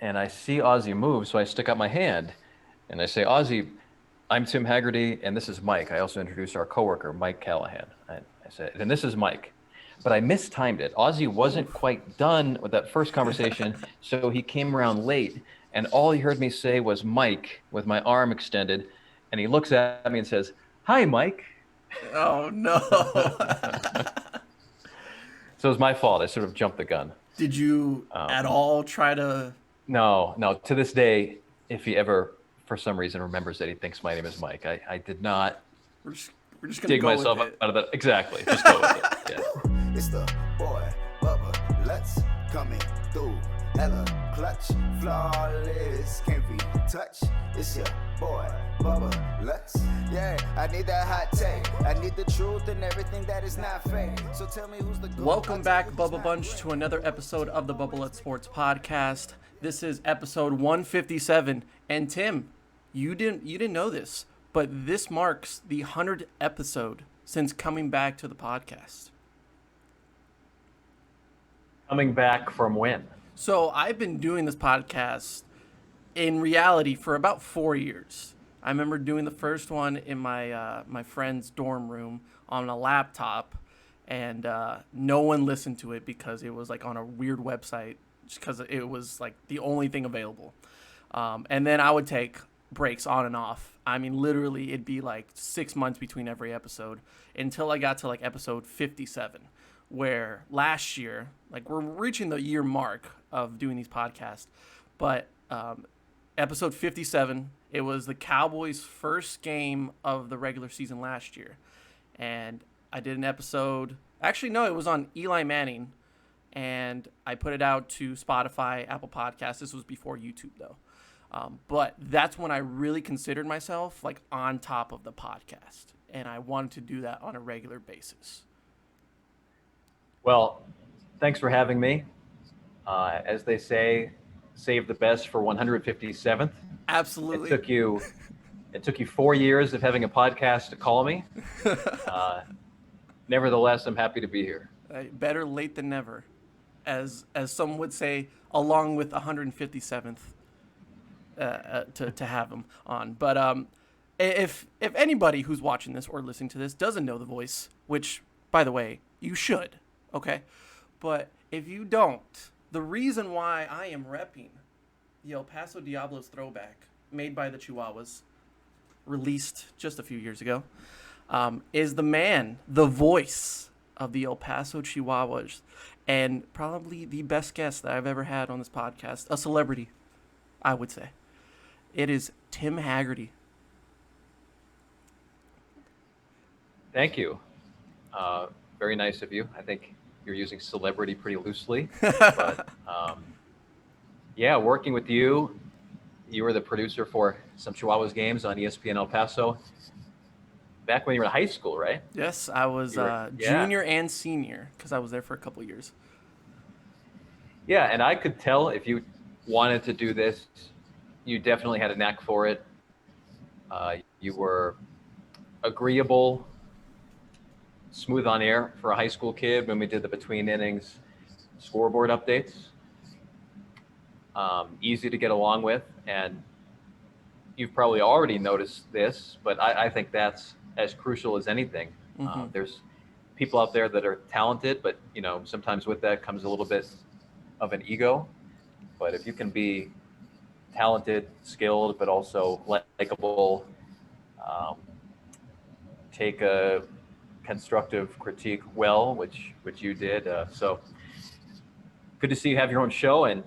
and I see Ozzy move, so I stick out my hand and I say, Ozzy, I'm Tim Hagerty, and this is Mike. I also introduced our coworker, Mike Callahan. I said, and this is Mike. But I mistimed it. Ozzy wasn't Oof. quite done with that first conversation, so he came around late, and all he heard me say was Mike with my arm extended, and he looks at me and says, Hi, Mike. Oh no. So it was my fault. I sort of jumped the gun. Did you at Um, all try to? no, no. To this day, if he ever, for some reason, remembers that he thinks my name is Mike, I did not We're just, we're just gonna dig go with myself it. out of that. Exactly. Just go with it. Yeah. It's the boy, Bubba, let's coming through. Hella clutch, flawless, can't be touched. It's your boy, Bubba, let's. Yeah, I need that hot take. I need the truth and everything that is not fake. So tell me who's the good. Welcome back, Bubba Bunch, to another episode of the Bubba Let's Sports podcast. This is episode 157, and Tim, you didn't know this, but this marks the 100th episode since coming back to the podcast. Coming back from when? So I've been doing this podcast in reality for about 4 years. I remember doing the first one in my friend's dorm room on a laptop, and no one listened to it because it was like on a weird website, just because it was like the only thing available. And then I would take breaks on and off. I mean, literally, it'd be like 6 months between every episode until I got to like episode 57, where last year, like we're reaching the year mark of doing these podcasts, but episode 57, it was the Cowboys' first game of the regular season last year. And I did an episode, actually, no, it was on Eli Manning, and I put it out to Spotify, Apple Podcasts. This was before YouTube, though. But that's when I really considered myself like on top of the podcast, and I wanted to do that on a regular basis. Well, thanks for having me. As they say, save the best for 157th. It Absolutely. took you, it took you 4 years of having a podcast to call me. Uh, Nevertheless, I'm happy to be here. Better late than never, as some would say, along with 157th to have him on. But if anybody who's watching this or listening to this doesn't know the voice, which by the way you should, okay, but if you don't, the reason why I am repping the El Paso Diablos throwback made by the Chihuahuas, released just a few years ago, is the man, the voice of the El Paso Chihuahuas, and probably the best guest that I've ever had on this podcast, a celebrity, I would say. It is Tim Hagerty. Thank you. Very nice of you. I think you're using celebrity pretty loosely, but yeah, working with you, you were the producer for some Chihuahuas games on ESPN El Paso back when you were in high school, right? Yes, I was Yeah. junior and senior because I was there for a couple years. Yeah, and I could tell if you wanted to do this, you definitely had a knack for it. You were agreeable, smooth on air for a high school kid when we did the between innings scoreboard updates. Easy to get along with, and you've probably already noticed this, but I think that's as crucial as anything. There's people out there that are talented, but sometimes with that comes a little bit of an ego. But if you can be talented, skilled, but also likable, um, take a constructive critique well, which you did. So good to see you have your own show, and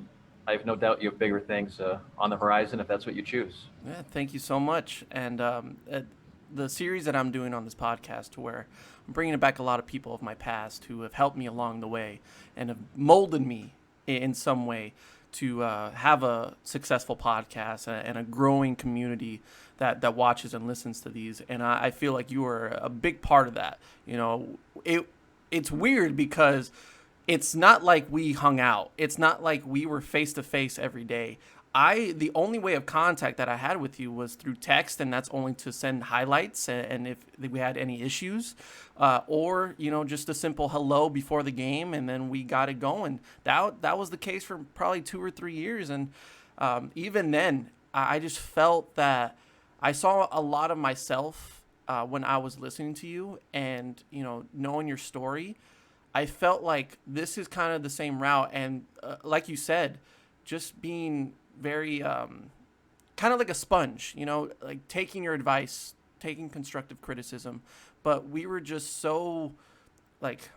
I have no doubt you have bigger things on the horizon if that's what you choose. Yeah, thank you so much. And the series that I'm doing on this podcast, to where I'm bringing back a lot of people of my past who have helped me along the way and have molded me in some way to have a successful podcast and a growing community that watches and listens to these. And I feel like you are a big part of that. It's weird because it's not like we hung out. It's not like we were face to face every day. The only way of contact that I had with you was through text, and that's only to send highlights and if we had any issues, or just a simple hello before the game, and then we got it going. That was the case for probably 2 or 3 years, and Even then, I just felt that I saw a lot of myself when I was listening to you, and knowing your story. I felt like this is kind of the same route, and like you said, just being very kind of like a sponge, like taking your advice, taking constructive criticism, but we were just so like,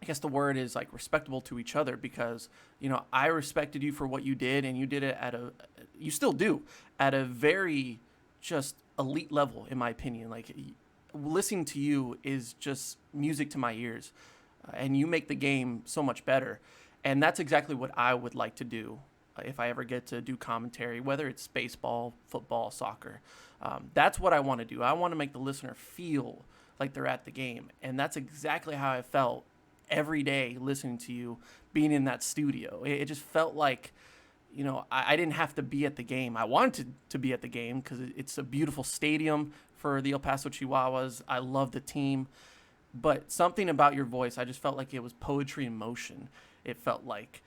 I guess the word is like respectable to each other, because I respected you for what you did, and you did it you still do, at a very just elite level, in my opinion. Like, listening to you is just music to my ears, and you make the game so much better. And that's exactly what I would like to do if I ever get to do commentary, whether it's baseball, football, soccer. That's what I want to do. I want to make the listener feel like they're at the game, and that's exactly how I felt every day listening to you, being in that studio. It just felt like, I didn't have to be at the game. I wanted to be at the game because it's a beautiful stadium for the El Paso Chihuahuas. I love the team. But something about your voice, I just felt like it was poetry in motion. It felt like.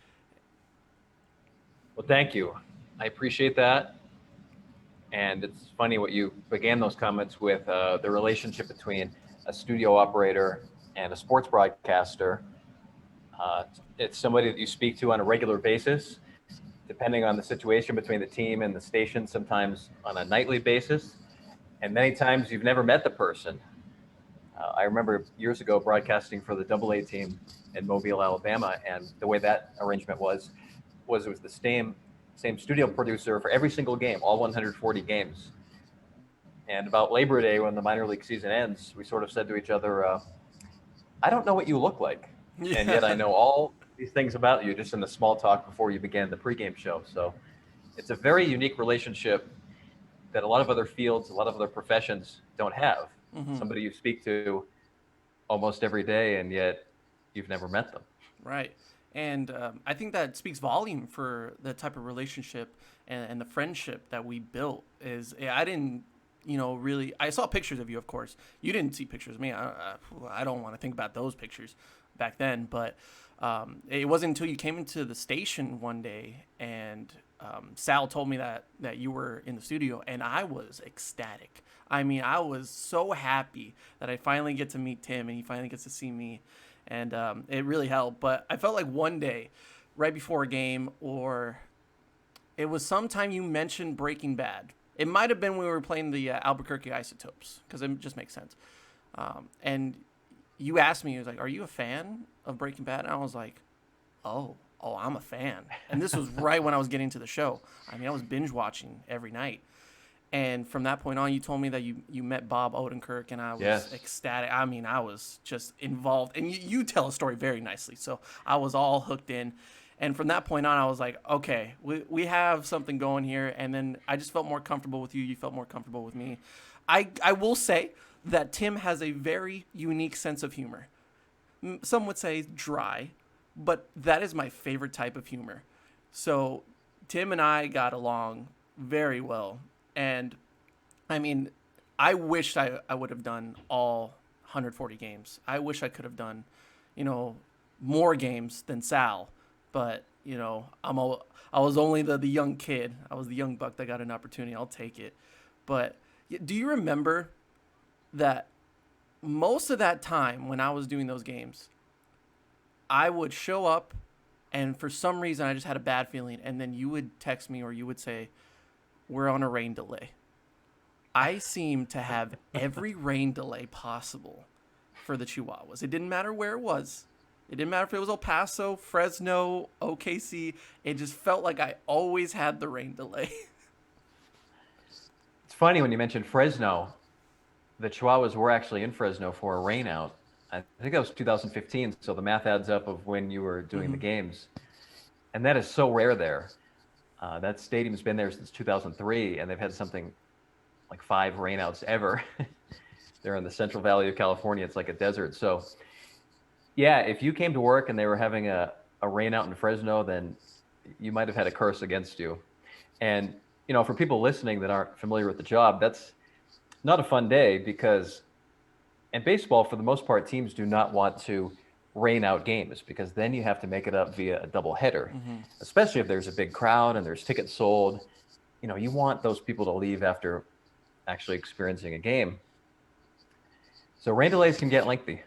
Well, thank you. I appreciate that. And it's funny what you began those comments with, the relationship between a studio operator and a sports broadcaster. It's somebody that you speak to on a regular basis, depending on the situation between the team and the station, sometimes on a nightly basis. And many times you've never met the person. I remember years ago broadcasting for the AA team in Mobile, Alabama, and the way that arrangement was it was the same studio producer for every single game, all 140 games. And about Labor Day, when the minor league season ends, we sort of said to each other, I don't know what you look like, and yet I know all these things about you just in the small talk before you began the pregame show. So it's a very unique relationship that a lot of other fields, a lot of other professions don't have. Mm-hmm. Somebody you speak to almost every day, and yet you've never met them. Right. And I think that speaks volume for the type of relationship and the friendship that we built. I didn't, really, I saw pictures of you, of course. You didn't see pictures of me. I don't want to think about those pictures back then. But it wasn't until you came into the station one day, and Sal told me that you were in the studio, and I was ecstatic. I mean, I was so happy that I finally get to meet Tim, and he finally gets to see me. And it really helped. But I felt like one day, right before a game, or it was sometime you mentioned Breaking Bad. It might have been when we were playing the Albuquerque Isotopes, because it just makes sense. And you asked me, you was like, are you a fan of Breaking Bad? And I was like, oh, I'm a fan. And this was right when I was getting to the show. I mean, I was binge watching every night. And from that point on, you told me that you met Bob Odenkirk, and I was ecstatic. I mean, I was just involved. And you tell a story very nicely, so I was all hooked in. And from that point on, I was like, okay, we have something going here. And then I just felt more comfortable with you. You felt more comfortable with me. I will say that Tim has a very unique sense of humor. Some would say dry, but that is my favorite type of humor. So Tim and I got along very well. And I mean, I wish I would have done all 140 games. I wish I could have done, more games than Sal. But, I was only the young kid. I was the young buck that got an opportunity. I'll take it. But do you remember that most of that time when I was doing those games, I would show up, and for some reason I just had a bad feeling, and then you would text me, or you would say, we're on a rain delay. I seem to have every rain delay possible for the Chihuahuas. It didn't matter where it was. It didn't matter if it was El Paso, Fresno, OKC. It just felt like I always had the rain delay. It's funny when you mentioned Fresno. The Chihuahuas were actually in Fresno for a rain out. I think that was 2015, so the math adds up of when you were doing the games. And that is so rare there. That stadium's been there since 2003, and they've had something like 5 rainouts ever. They're in the Central Valley of California. It's like a desert. So, yeah, if you came to work and they were having a rainout in Fresno, then you might have had a curse against you. And, for people listening that aren't familiar with the job, that's not a fun day, because in baseball, for the most part, teams do not want to rain out games, because then you have to make it up via a double header, Mm-hmm. especially if there's a big crowd and there's tickets sold. You want those people to leave after actually experiencing a game. So rain delays can get lengthy.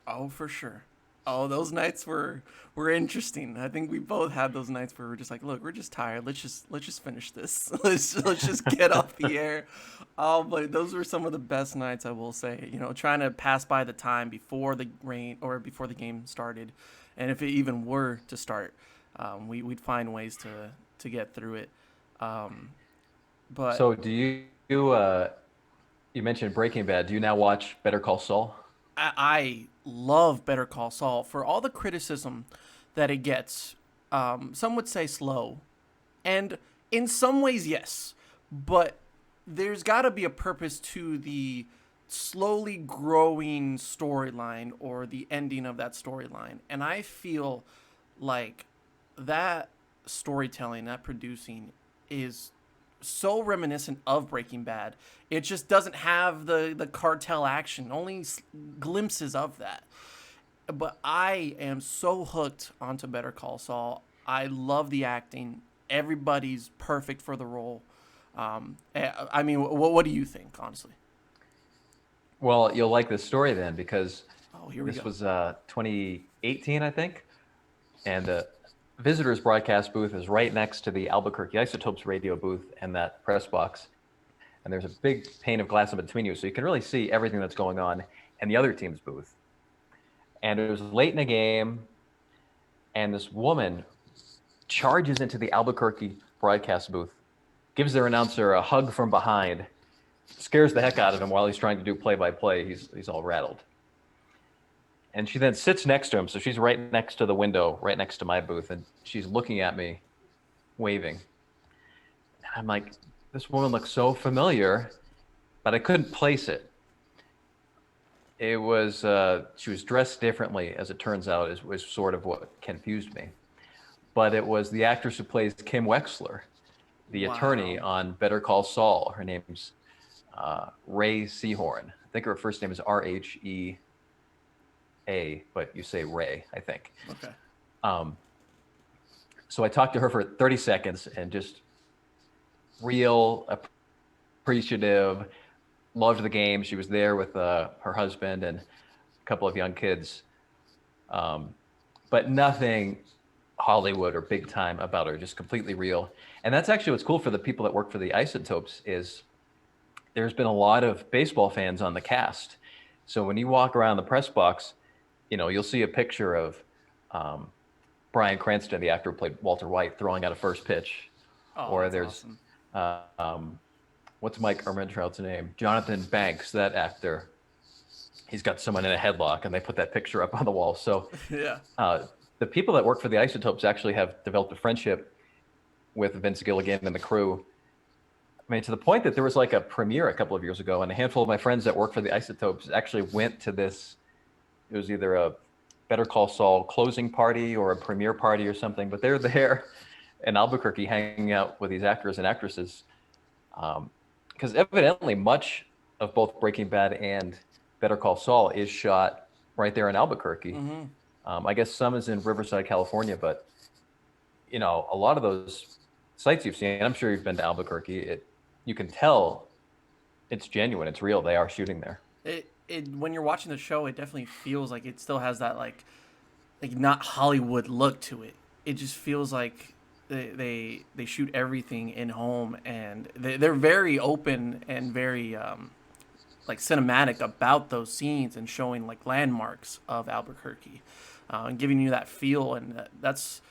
Oh, for sure. Oh, those nights were interesting. I think we both had those nights where we're just like, look, we're just tired. Let's just finish this. Let's just get off the air. Oh, but those were some of the best nights, I will say. Trying to pass by the time before the rain or before the game started, and if it even were to start, we'd find ways to get through it. But So do you mentioned Breaking Bad. Do you now watch Better Call Saul? I love Better Call Saul for all the criticism that it gets. Some would say slow, and in some ways, yes, but there's got to be a purpose to the slowly growing storyline or the ending of that storyline. And I feel like that storytelling, that producing is so reminiscent of Breaking Bad. It just doesn't have the cartel action, only glimpses of that. But I am so hooked onto Better Call Saul. I love the acting. Everybody's perfect for the role. I mean, what do you think, honestly? Well, you'll like this story then, because Oh, here we this go. was 2018, I think, and the visitors broadcast booth is right next to the Albuquerque Isotopes radio booth and that press box. And there's a big pane of glass in between you, so you can really see everything that's going on in the other team's booth. And it was late in the game, and this woman charges into the Albuquerque broadcast booth, gives their announcer a hug from behind, scares the heck out of him while he's trying to do play-by-play. He's all rattled. And she then sits next to him, so she's right next to the window, right next to my booth, and she's looking at me, waving. And I'm like, this woman looks so familiar, but I couldn't place it. It was, she was dressed differently, as it turns out, was sort of what confused me. But it was the actress who plays Kim Wexler, the attorney on Better Call Saul. Her name's Ray Seahorn. I think her first name is Rhea, but you say Ray, I think. Okay. So I talked to her for 30 seconds and just real appreciative, loved the game. She was there with her husband and a couple of young kids, but nothing Hollywood or big time about her, just completely real. And that's actually what's cool for the people that work for the Isotopes is there's been a lot of baseball fans on the cast. So when you walk around the press box, you'll see a picture of Bryan Cranston, the actor who played Walter White, throwing out a first pitch. Oh, Or that's there's awesome. What's Mike Ehrmantraut's name? Jonathan Banks, that actor. He's got someone in a headlock, and they put that picture up on the wall. So Yeah. the people that work for the Isotopes actually have developed a friendship with Vince Gilligan and the crew. I mean, to the point that there was like a premiere a couple of years ago, and a handful of my friends that work for the Isotopes actually went to this. It was either a Better Call Saul closing party or a premiere party or something, but they're there in Albuquerque hanging out with these actors and actresses. Because evidently much of both Breaking Bad and Better Call Saul is shot right there in Albuquerque. Mm-hmm. I guess some is in Riverside, California, but a lot of those sites you've seen, I'm sure you've been to Albuquerque, you can tell it's genuine, it's real. They are shooting there. When you're watching the show, it definitely feels like it still has that like not Hollywood look to it. It just feels like they shoot everything in home, and they're very open and very like cinematic about those scenes and showing like landmarks of Albuquerque, and giving you that feel. And that's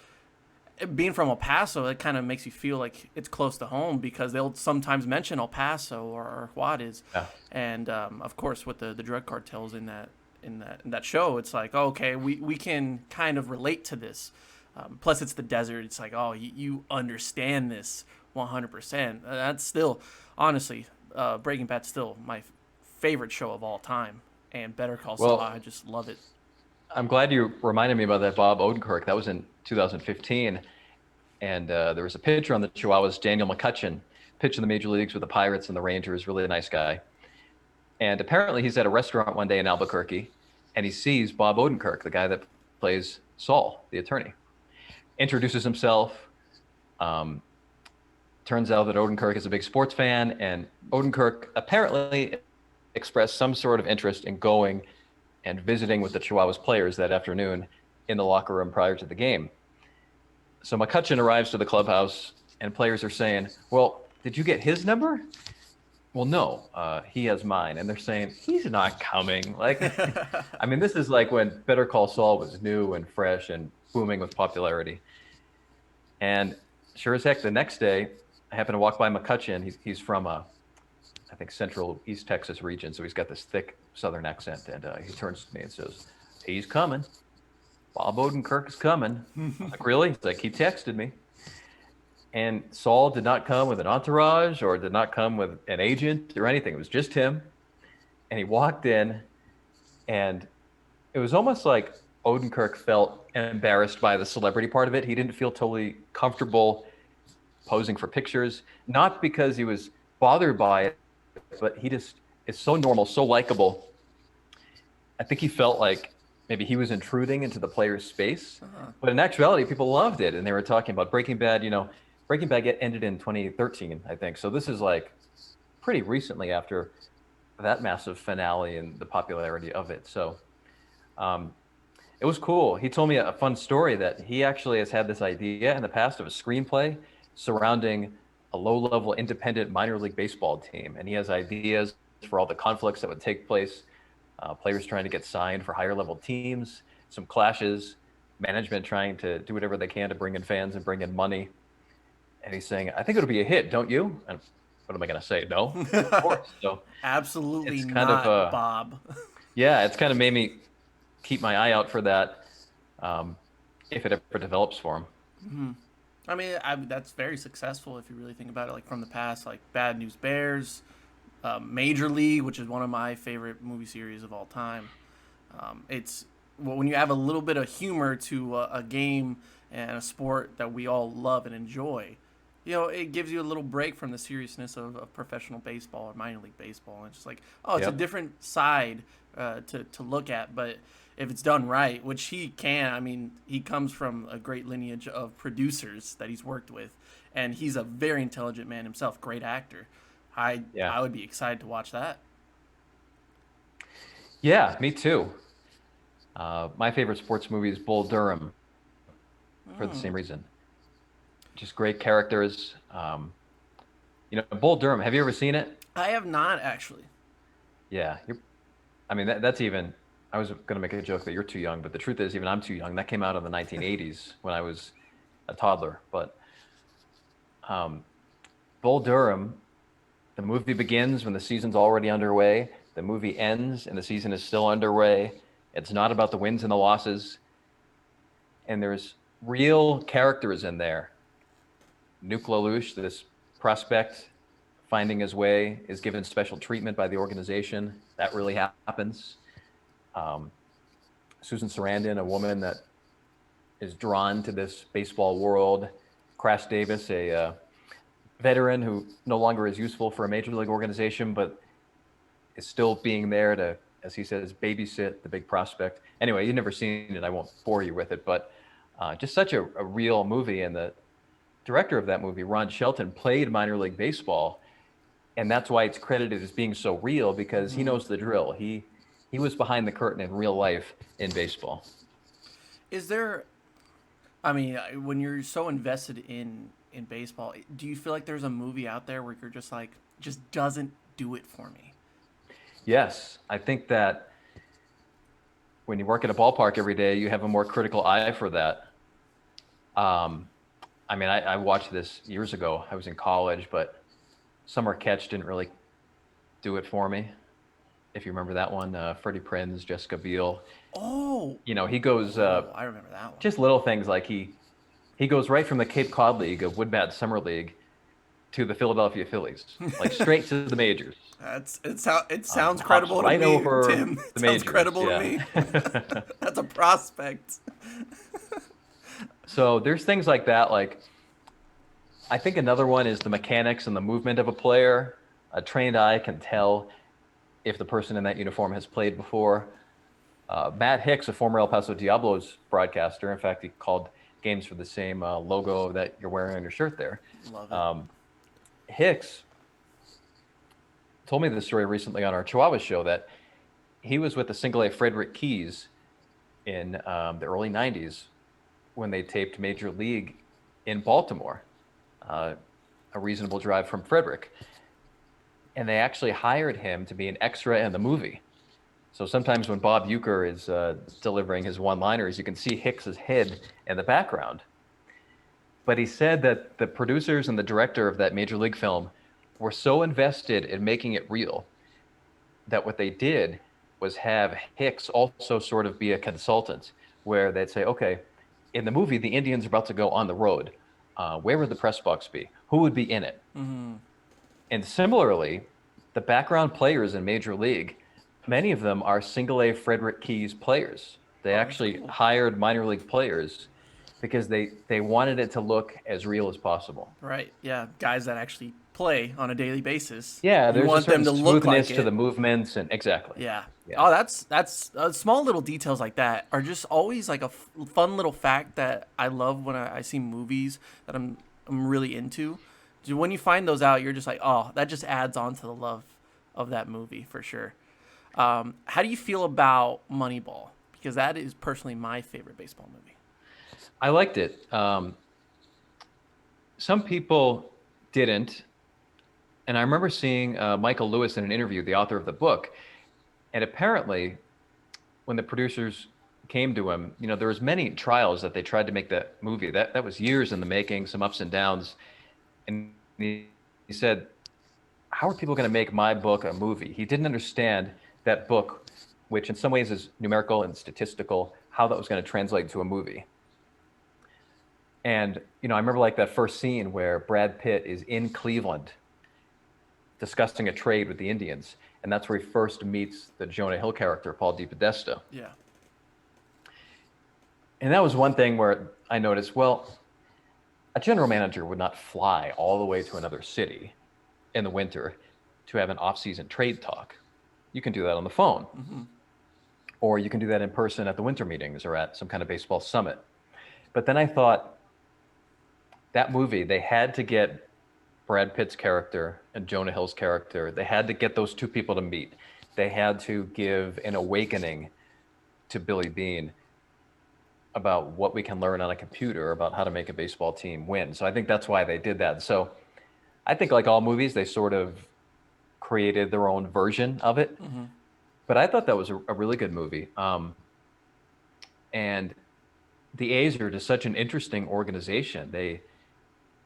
being from El Paso. It kind of makes you feel like it's close to home because they'll sometimes mention El Paso or Juarez, and of course with the drug cartels in that show, it's like, oh, okay, we can kind of relate to this. Plus, it's the desert. It's like, oh, you understand this 100%. That's still, honestly, Breaking Bad's still my favorite show of all time. And Better Call Saul, I just love it. I'm glad you reminded me about that Bob Odenkirk. That was in 2015. And there was a pitcher on the Chihuahuas, Daniel McCutcheon, pitched in the major leagues with the Pirates and the Rangers, really a nice guy. And apparently he's at a restaurant one day in Albuquerque, and he sees Bob Odenkirk, the guy that plays Saul, the attorney. Introduces himself. Turns out that Odenkirk is a big sports fan, and Odenkirk apparently expressed some sort of interest in going and visiting with the Chihuahuas players that afternoon in the locker room prior to the game. So McCutcheon arrives to the clubhouse, and players are saying, well, did you get his number? Well, no, he has mine. And they're saying, he's not coming. Like, I mean, this is like when Better Call Saul was new and fresh and booming with popularity. And sure as heck, the next day, I happened to walk by McCutcheon. He's from, I think, central East Texas region. So he's got this thick Southern accent. And he turns to me and says, he's coming. Bob Odenkirk is coming. I'm like, really? He's like, he texted me. And Saul did not come with an entourage or did not come with an agent or anything. It was just him. And he walked in, and it was almost like Odenkirk felt embarrassed by the celebrity part of it. He didn't feel totally comfortable posing for pictures, not because he was bothered by it, but he just is so normal, so likable. I think he felt like maybe he was intruding into the player's space. But in actuality, people loved it. And they were talking about Breaking Bad. Breaking Bad ended in 2013, I think. So this is like pretty recently after that massive finale and the popularity of it. So it was cool. He told me a fun story that he actually has had this idea in the past of a screenplay surrounding a low-level independent minor league baseball team. And he has ideas for all the conflicts that would take place, players trying to get signed for higher-level teams, some clashes, management trying to do whatever they can to bring in fans and bring in money. And he's saying, I think it'll be a hit, don't you? And what am I going to say? No, of course. So absolutely it's not, Bob. Yeah, it's kind of made me keep my eye out for that if it ever develops for him. Mm-hmm. I mean, that's very successful if you really think about it. Like from the past, like Bad News Bears, Major League, which is one of my favorite movie series of all time. When you have a little bit of humor to a game and a sport that we all love and enjoy, it gives you a little break from the seriousness of professional baseball or minor league baseball. And it's just like, it's a different side to look at. But if it's done right, which he can, I mean, he comes from a great lineage of producers that he's worked with, and he's a very intelligent man himself, great actor. I would be excited to watch that. Yeah, me too. My favorite sports movie is Bull Durham for the same reason. Just great characters. Bull Durham, have you ever seen it? I have not, actually. Yeah. That's even, I was going to make a joke that you're too young, but the truth is even I'm too young. That came out in the 1980s when I was a toddler. But Bull Durham, the movie begins when the season's already underway. The movie ends and the season is still underway. It's not about the wins and the losses. And there's real characters in there. Nuke LaLoosh, this prospect, finding his way, is given special treatment by the organization. That really happens. Susan Sarandon, a woman that is drawn to this baseball world. Crash Davis, a veteran who no longer is useful for a major league organization, but is still being there to, as he says, babysit the big prospect. Anyway, you've never seen it. I won't bore you with it, but just such a real movie. And the director of that movie, Ron Shelton, played minor league baseball. And that's why it's credited as being so real, because he knows the drill. He was behind the curtain in real life in baseball. Is there, when you're so invested in baseball, do you feel like there's a movie out there where you're just like, just doesn't do it for me? Yes. I think that when you work at a ballpark every day, you have a more critical eye for that. I watched this years ago. I was in college, but Summer Catch didn't really do it for me. If you remember that one, Freddie Prinze, Jessica Biel. Oh. He goes. I remember that one. Just little things like he goes right from the Cape Cod League of Woodbat Summer League to the Philadelphia Phillies, like straight to the majors. It sounds credible to me, over Tim. The sounds majors, credible to me. That's a prospect. So there's things like that. Like, I think another one is the mechanics and the movement of a player. A trained eye can tell if the person in that uniform has played before. Matt Hicks, a former El Paso Diablos broadcaster, in fact, he called games for the same logo that you're wearing on your shirt there. Love it. Hicks told me this story recently on our Chihuahua show that he was with the single A Frederick Keys in the early 90s when they taped Major League in Baltimore, a reasonable drive from Frederick. And they actually hired him to be an extra in the movie. So sometimes when Bob Uecker is delivering his one-liners, you can see Hicks's head in the background. But he said that the producers and the director of that Major League film were so invested in making it real that what they did was have Hicks also sort of be a consultant, where they'd say, okay, in the movie, the Indians are about to go on the road. Where would the press box be? Who would be in it? Mm-hmm. And similarly, the background players in Major League, many of them are single A Frederick Keys players. They actually hired minor league players because they wanted it to look as real as possible. Right. Yeah. Guys that actually play on a daily basis. Yeah, you there's want a certain them to look like smoothness to the movements, and exactly. Yeah. Oh, that's small little details like that are just always like a fun little fact that I love when I see movies that I'm really into. When you find those out, you're just like, oh, that just adds on to the love of that movie for sure. How do you feel about Moneyball? Because that is personally my favorite baseball movie. I liked it. Some people didn't. And I remember seeing Michael Lewis in an interview, the author of the book. And apparently, when the producers came to him, there was many trials that they tried to make that movie. That was years in the making, some ups and downs. And he said, how are people going to make my book a movie? He didn't understand that book, which in some ways is numerical and statistical, how that was going to translate to a movie. And, I remember like that first scene where Brad Pitt is in Cleveland discussing a trade with the Indians. And that's where he first meets the Jonah Hill character, Paul DePodesta. Yeah. And that was one thing where I noticed, well, a general manager would not fly all the way to another city in the winter to have an off-season trade talk. You can do that on the phone. Mm-hmm. Or you can do that in person at the winter meetings or at some kind of baseball summit. But then I thought, that movie, they had to get Brad Pitt's character and Jonah Hill's character, they had to get those two people to meet. They had to give an awakening to Billy Beane about what we can learn on a computer about how to make a baseball team win. So I think that's why they did that. So I think like all movies, they sort of created their own version of it. Mm-hmm. But I thought that was a really good movie. And the A's are just such an interesting organization. They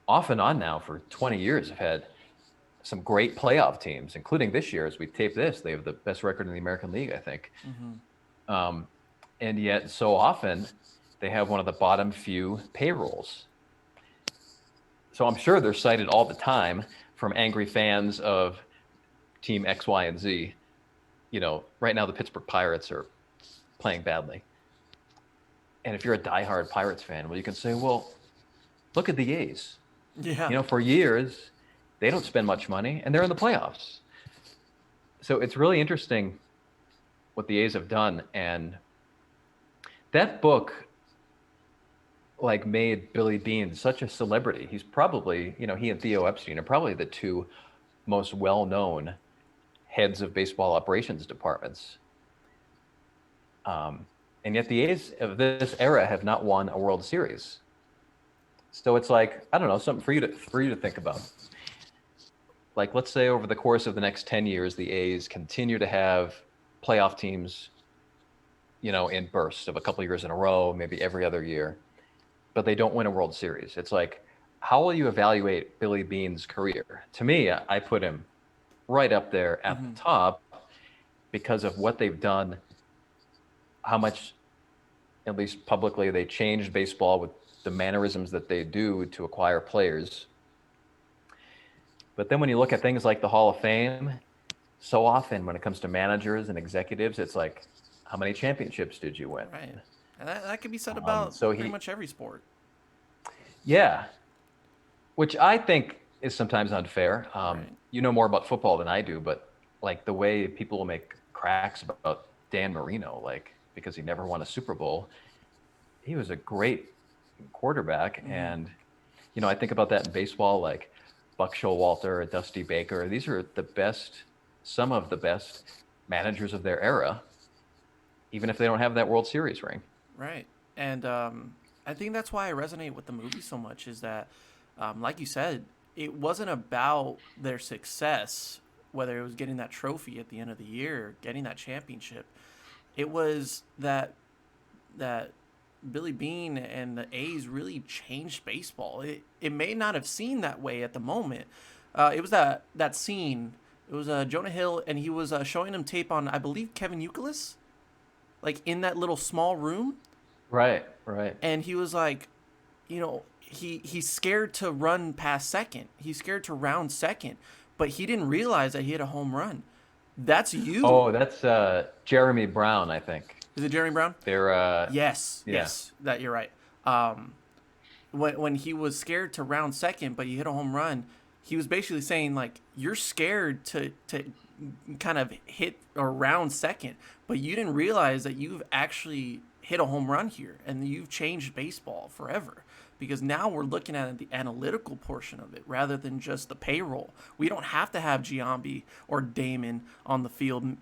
off and on now for 20 years have had some great playoff teams, including this year. As we tape this, they have the best record in the American League, I think. Mm-hmm. And yet so often they have one of the bottom few payrolls. So I'm sure they're cited all the time from angry fans of team X, Y, and Z. Right now the Pittsburgh Pirates are playing badly. And if you're a diehard Pirates fan, well, you can say, well, look at the A's. Yeah. For years, they don't spend much money, and they're in the playoffs. So it's really interesting what the A's have done. And that book, made Billy Beane such a celebrity. He's probably, he and Theo Epstein are probably the two most well-known heads of baseball operations departments. And yet the A's of this era have not won a World Series. So it's I don't know, something for you to think about. Let's say over the course of the next 10 years, the A's continue to have playoff teams, in bursts of a couple of years in a row, maybe every other year, but they don't win a World Series. It's how will you evaluate Billy Beane's career? To me, I put him right up there at the top because of what they've done, how much, at least publicly, they changed baseball with the mannerisms that they do to acquire players. But then when you look at things like the Hall of Fame, so often when it comes to managers and executives, it's how many championships did you win? Right. And that could be said about pretty much every sport. Yeah. Which I think is sometimes unfair. Right. You know more about football than I do, but the way people will make cracks about Dan Marino, because he never won a Super Bowl. He was a great quarterback. And, I think about that in baseball, like Buck Showalter, Dusty Baker. These are some of the best managers of their era, even if they don't have that World Series ring. Right. And I think that's why I resonate with the movie so much is that, like you said, it wasn't about their success, whether it was getting that trophy at the end of the year, getting that championship. It was that Billy Beane and the A's really changed baseball. It may not have seemed that way at the moment. It was that scene. It was Jonah Hill, and he was showing him tape on, I believe, Kevin Youkilis, like in that little small room. Right. And he was like, he's scared to run past second. He's scared to round second, but he didn't realize that he hit a home run. That's you. Oh, that's Jeremy Brown, I think. Is it Jeremy Brown? They're Yes, that you're right. When he was scared to round second, but he hit a home run, he was basically saying like, you're scared to kind of hit or round second, but you didn't realize that you've actually hit a home run here, and you've changed baseball forever. Because now we're looking at the analytical portion of it rather than just the payroll. We don't have to have Giambi or Damon on the field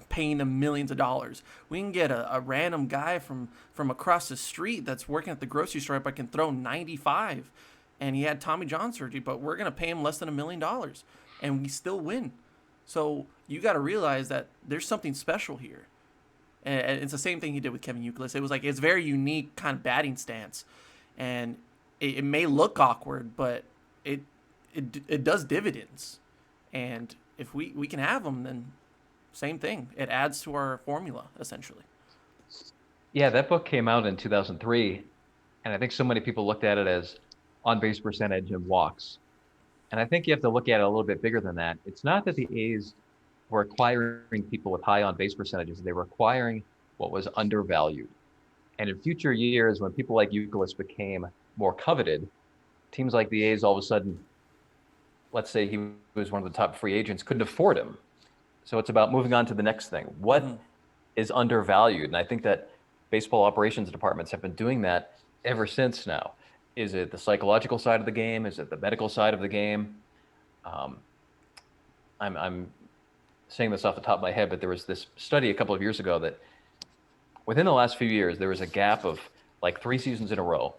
paying them millions of dollars. We can get a random guy from across the street that's working at the grocery store but can throw 95, and he had Tommy John surgery, but we're going to pay him less than $1 million, and we still win. So you got to realize that there's something special here. And it's the same thing he did with Kevin Youkilis. It was like, it's very unique kind of batting stance. And it may look awkward, but it does dividends. And if we can have them, then same thing. It adds to our formula, essentially. Yeah, that book came out in 2003, and I think so many people looked at it as on-base percentage and walks. And I think you have to look at it a little bit bigger than that. It's not that the A's were acquiring people with high on-base percentages. They were acquiring what was undervalued. And in future years, when people like Youkilis became more coveted, teams like the A's all of a sudden, let's say he was one of the top free agents, couldn't afford him. So it's about moving on to the next thing. What is undervalued? And I think that baseball operations departments have been doing that ever since now. Is it the psychological side of the game? Is it the medical side of the game? I'm saying this off the top of my head, but there was this study a couple of years ago that within the last few years, there was a gap of like 3 seasons in a row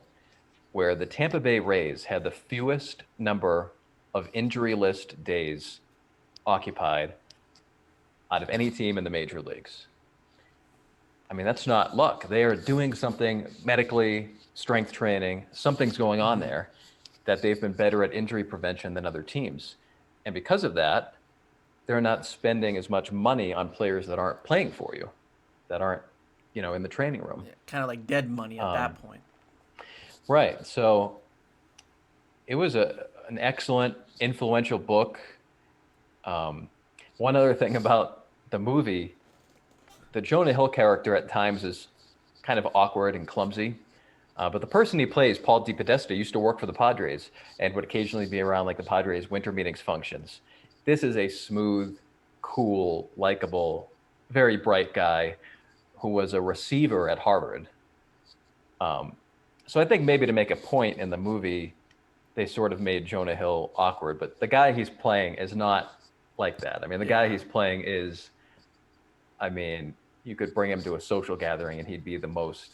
where the Tampa Bay Rays had the fewest number of injury list days occupied out of any team in the major leagues. I mean, that's not luck. They are doing something medically, strength training, something's going on there that they've been better at injury prevention than other teams. And because of that, they're not spending as much money on players that aren't playing for you, that aren't, in the training room. Yeah, kind of like dead money at that point. Right. So it was an excellent, influential book. One other thing about the movie, the Jonah Hill character at times is kind of awkward and clumsy. But the person he plays, Paul DePodesta, used to work for the Padres and would occasionally be around like the Padres winter meetings functions. This is a smooth, cool, likable, very bright guy who was a receiver at Harvard. So I think maybe to make a point in the movie, they sort of made Jonah Hill awkward, but the guy he's playing is not like that. I mean, the guy he's playing is, you could bring him to a social gathering and he'd be the most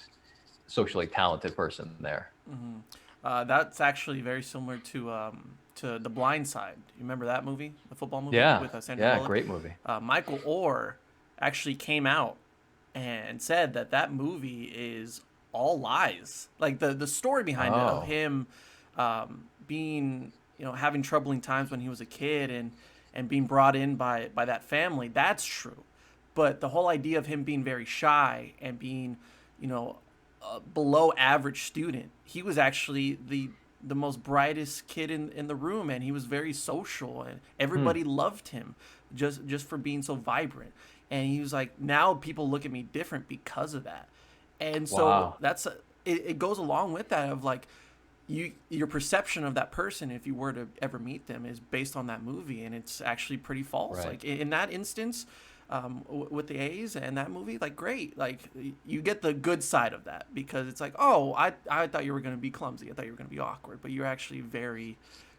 socially talented person there. Mm-hmm. That's actually very similar to The Blind Side. You remember that movie, the football movie? Yeah, with Sandra Bullock? Great movie. Michael Orr actually came out and said that movie is all lies. Like the story behind it of him being, having troubling times when he was a kid and being brought in by that family, that's true. But the whole idea of him being very shy and being, a below average student, he was actually the most brightest kid in the room, and he was very social, and everybody loved him just for being so vibrant. And he was like, now people look at me different because of that. And so it goes along with that of like, your perception of that person, if you were to ever meet them, is based on that movie, and it's actually pretty false. Right. Like in that instance, with the A's and that movie, like, great. Like, you get the good side of that because it's like, oh, I thought you were going to be clumsy. I thought you were going to be awkward, but you're actually very,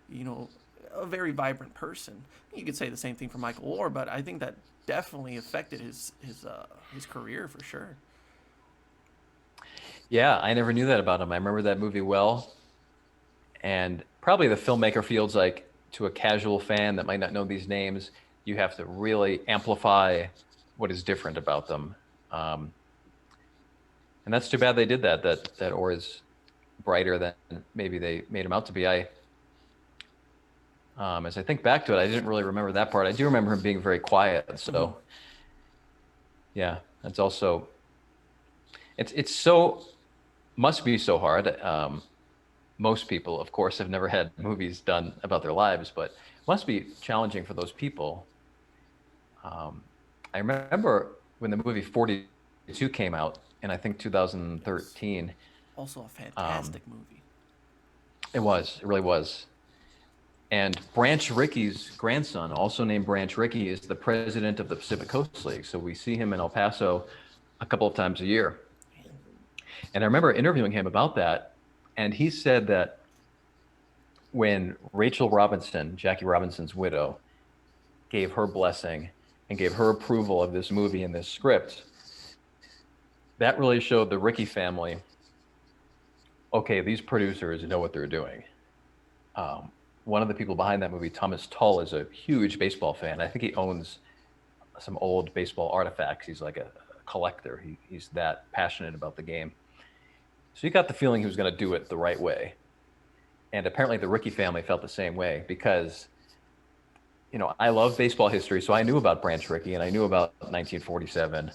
you know, a very vibrant person. You could say the same thing for Michael Orr, but I think that definitely affected his career for sure. Yeah, I never knew that about him. I remember that movie well, and probably the filmmaker feels like to a casual fan that might not know these names, you have to really amplify what is different about them. Um, and that's too bad they did that. That Orr is brighter than maybe they made him out to be. As I think back to it, I didn't really remember that part. I do remember him being very quiet. So, yeah, that's also it's so must be so hard. Most people, of course, have never had movies done about their lives, but it must be challenging for those people. I remember when the movie 42 came out, in I think 2013. Also a fantastic movie. It was, it really was. And Branch Rickey's grandson, also named Branch Rickey, is the president of the Pacific Coast League. So we see him in El Paso a couple of times a year. And I remember interviewing him about that. And he said that when Rachel Robinson, Jackie Robinson's widow, gave her blessing and gave her approval of this movie and this script, that really showed the Rickey family, okay, these producers know what they're doing. One of the people behind that movie, Thomas Tull, is a huge baseball fan. I think he owns some old baseball artifacts. He's like a collector. He's that passionate about the game. So you got the feeling he was going to do it the right way. And apparently the Rickey family felt the same way because, you know, I love baseball history, so I knew about Branch Rickey and I knew about 1947.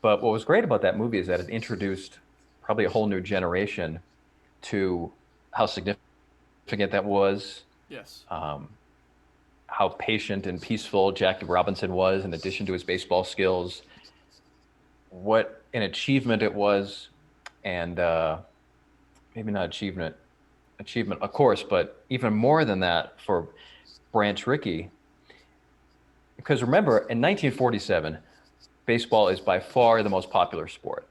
But what was great about that movie is that it introduced probably a whole new generation to how significant that was. Yes. How patient and peaceful Jackie Robinson was in addition to his baseball skills. What an achievement it was. And maybe not achievement, of course, but even more than that for Branch Rickey. Because remember, in 1947, baseball is by far the most popular sport.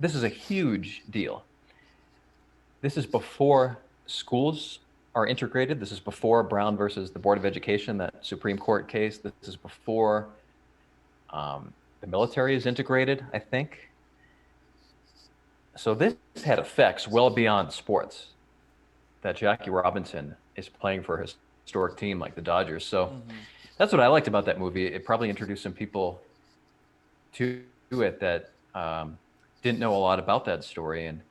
This is a huge deal. This is before schools are integrated. This is before Brown versus the Board of Education, that Supreme Court case. This is before the military is integrated, I think. So this had effects well beyond sports, that Jackie Robinson is playing for a historic team like the Dodgers. So that's what I liked about that movie. It probably introduced some people to it that didn't know a lot about that story. And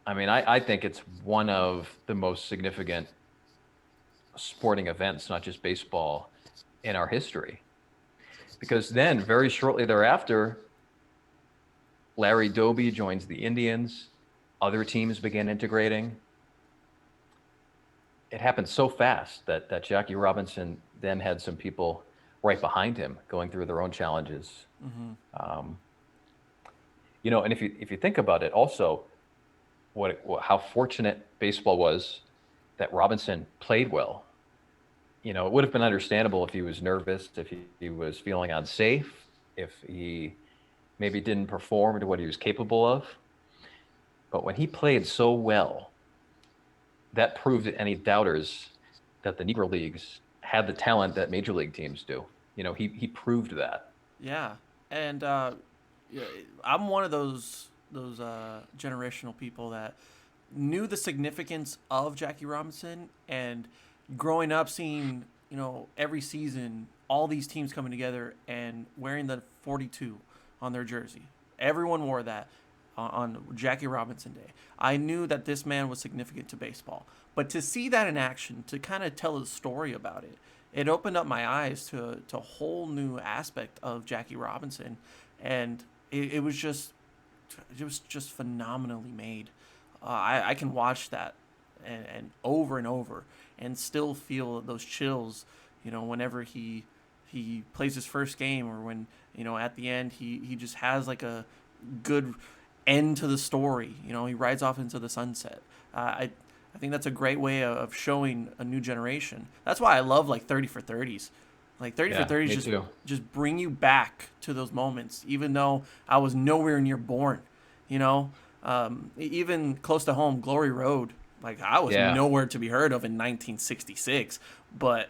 I mean, I think it's one of the most significant sporting events, not just baseball, in our history. Because then, very shortly thereafter, Larry Doby joins the Indians. Other teams began integrating. It happened so fast that Jackie Robinson then had some people right behind him going through their own challenges. You know, and if you think about it, also, how fortunate baseball was that Robinson played well. You know, it would have been understandable if he was nervous, if he was feeling unsafe, if he maybe didn't perform to what he was capable of. But when he played so well, that proved to any doubters that the Negro Leagues had the talent that major league teams do. You know, he proved that. Yeah, and yeah, I'm one of those generational people that knew the significance of Jackie Robinson, and growing up seeing, you know, every season all these teams coming together and wearing the 42 on their jersey. Everyone wore that on Jackie Robinson Day. I knew that this man was significant to baseball. But to see that in action, to kind of tell a story about it, it opened up my eyes to a whole new aspect of Jackie Robinson. And it was just phenomenally made. I can watch that and over and still feel those chills, you know, whenever he plays his first game, or when, you know, at the end he just has like a good end to the story. You know, he rides off into the sunset. I think that's a great way of showing a new generation. That's why I love like 30 for 30s. Like 30 for Yeah, 30 me is too. just bring you back to those moments, even though I was nowhere near born. You know, even close to home, Glory Road. Like I was Yeah. nowhere to be heard of in 1966, but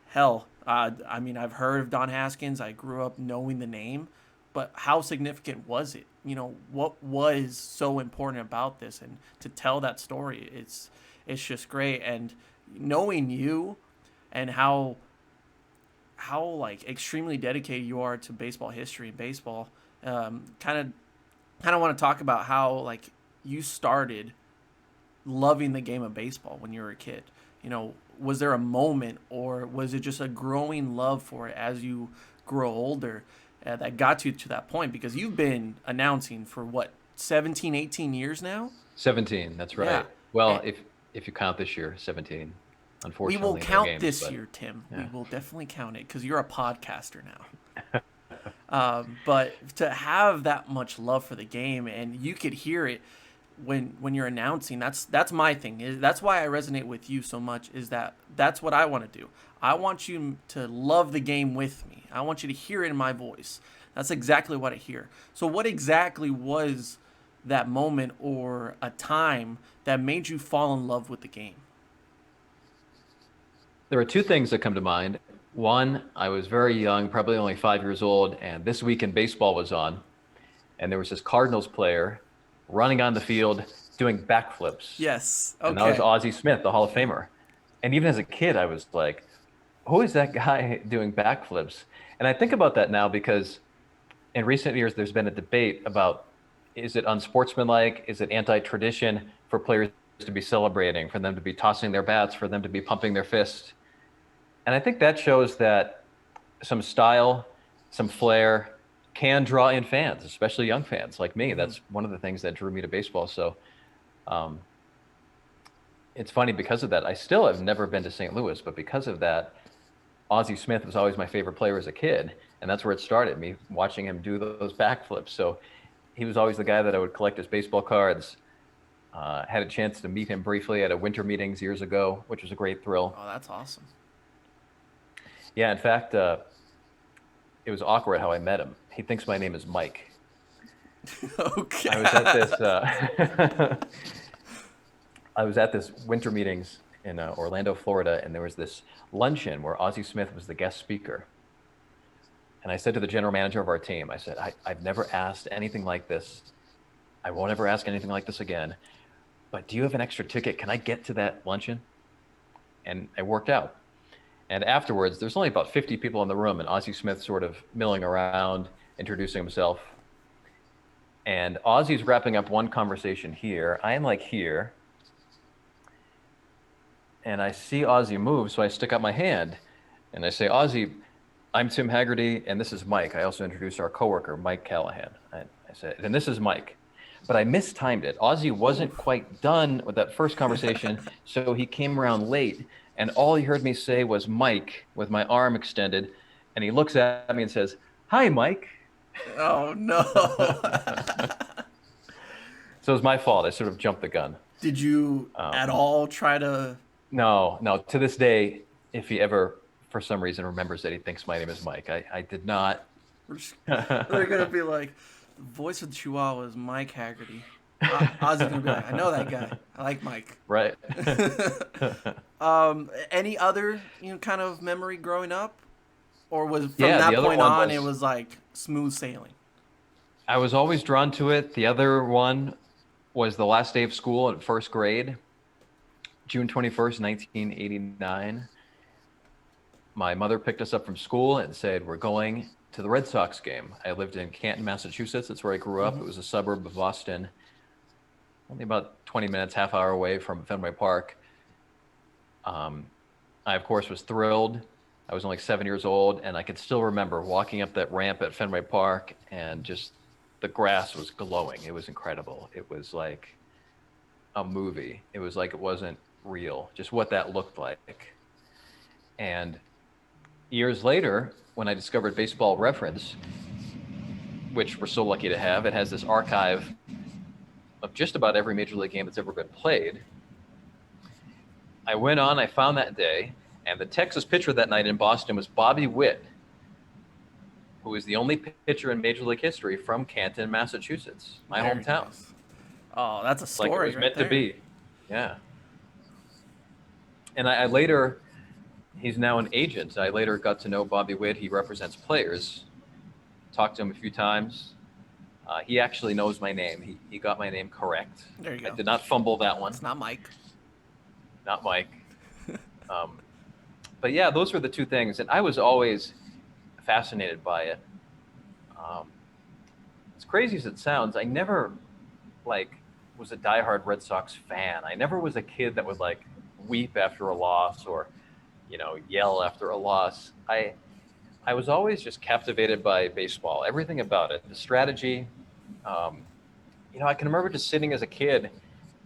hell, I mean, I've heard of Don Haskins. I grew up knowing the name, but how significant was it? You know, what was so important about this? And to tell that story, it's just great. And knowing you and how like extremely dedicated you are to baseball history and baseball, kind of want to talk about how like you started loving the game of baseball when you were a kid. You know, was there a moment or was it just a growing love for it as you grow older that got you to that point? Because you've been announcing for what, 17, 18 years now? 17. That's Yeah. right. Well, And if you count this year, 17. we will Unfortunately, no count games, this but year, Tim. We yeah. will definitely count it because you're a podcaster now. But to have that much love for the game, and you could hear it when you're announcing. That's my thing. That's why I resonate with you so much. Is that's what I want to do. I want you to love the game with me. I want you to hear it in my voice. That's exactly what I hear. So, what exactly was that moment or a time that made you fall in love with the game? There are two things that come to mind. One, I was very young, probably only 5 years old, and This Week in Baseball was on, and there was this Cardinals player running on the field doing backflips, Yes. and that was Okay. Ozzie Smith, the Hall of Famer. And even as a kid, I was like, "Who is that guy doing backflips?" And I think about that now because in recent years, there's been a debate about, is it unsportsmanlike? Is it anti-tradition for players to be celebrating, for them to be tossing their bats, for them to be pumping their fist? And I think that shows that some style, some flair can draw in fans, especially young fans like me. Mm-hmm. That's one of the things that drew me to baseball. So um, it's funny because of that. I still have never been to St. Louis, but because of that, Ozzie Smith was always my favorite player as a kid. And that's where it started, me watching him do those backflips. So he was always the guy that I would collect his baseball cards. Had a chance to meet him briefly at a winter meetings years ago, which was a great thrill. Oh, that's awesome. Yeah, in fact, it was awkward how I met him. He thinks my name is Mike. Okay. I was at this. I was at this winter meetings in Orlando, Florida, and there was this luncheon where Ozzie Smith was the guest speaker. And I said to the general manager of our team, I said, I've never asked anything like this. I won't ever ask anything like this again. But do you have an extra ticket? Can I get to that luncheon? And it worked out. And afterwards, there's only about 50 people in the room, and Ozzie Smith sort of milling around, introducing himself. And Ozzie's wrapping up one conversation here. I am like here. And I see Ozzie move, so I stick out my hand. And I say, Ozzie, I'm Tim Hagerty, and this is Mike. I also introduced our coworker, Mike Callahan. I said, and this is Mike. But I mistimed it. Ozzie wasn't quite done with that first conversation, so he came around late. And all he heard me say was Mike with my arm extended. And he looks at me and says, "Hi, Mike." Oh no. So it was my fault. I sort of jumped the gun. Did you at all try to? No. To this day, if he ever, for some reason, remembers that he thinks my name is Mike, I did not. They're gonna be like, the voice of the Chihuahua is Mike Hagerty. Ozzy's gonna be like, I know that guy. I like Mike. Right. Any other kind of memory growing up, or was from Yeah, that the other point one on was- it was like smooth sailing? I was always drawn to it. The other one was the last day of school in first grade, June 21st, 1989. My mother picked us up from school and said, "We're going to the Red Sox game." I lived in Canton, Massachusetts. That's where I grew up. It was a suburb of Boston, only about 20 minutes, half hour away from Fenway Park. I, of course, was thrilled. I was only 7 years old, and I could still remember walking up that ramp at Fenway Park, and just the grass was glowing. It was incredible. It was like a movie. It was like it wasn't real, just what that looked like. And years later, when I discovered Baseball Reference, which we're so lucky to have, it has this archive of just about every major league game that's ever been played. I went on, I found that day, And the Texas pitcher that night in Boston was Bobby Witt, who is the only pitcher in Major League history from Canton, Massachusetts, my Very hometown. nice. Oh, that's a It's like it story was right meant to there. be. Yeah. And I later, he's now an agent. I later got to know Bobby Witt. He represents players. Talked to him a few times. He actually knows my name. He got my name correct. There you go. I did not fumble that one. It's not Mike. Not Mike. But yeah, those were the two things. And I was always fascinated by it. As crazy as it sounds, I never was a diehard Red Sox fan. I never was a kid that would weep after a loss or, yell after a loss. I was always just captivated by baseball, everything about it, the strategy. I can remember just sitting as a kid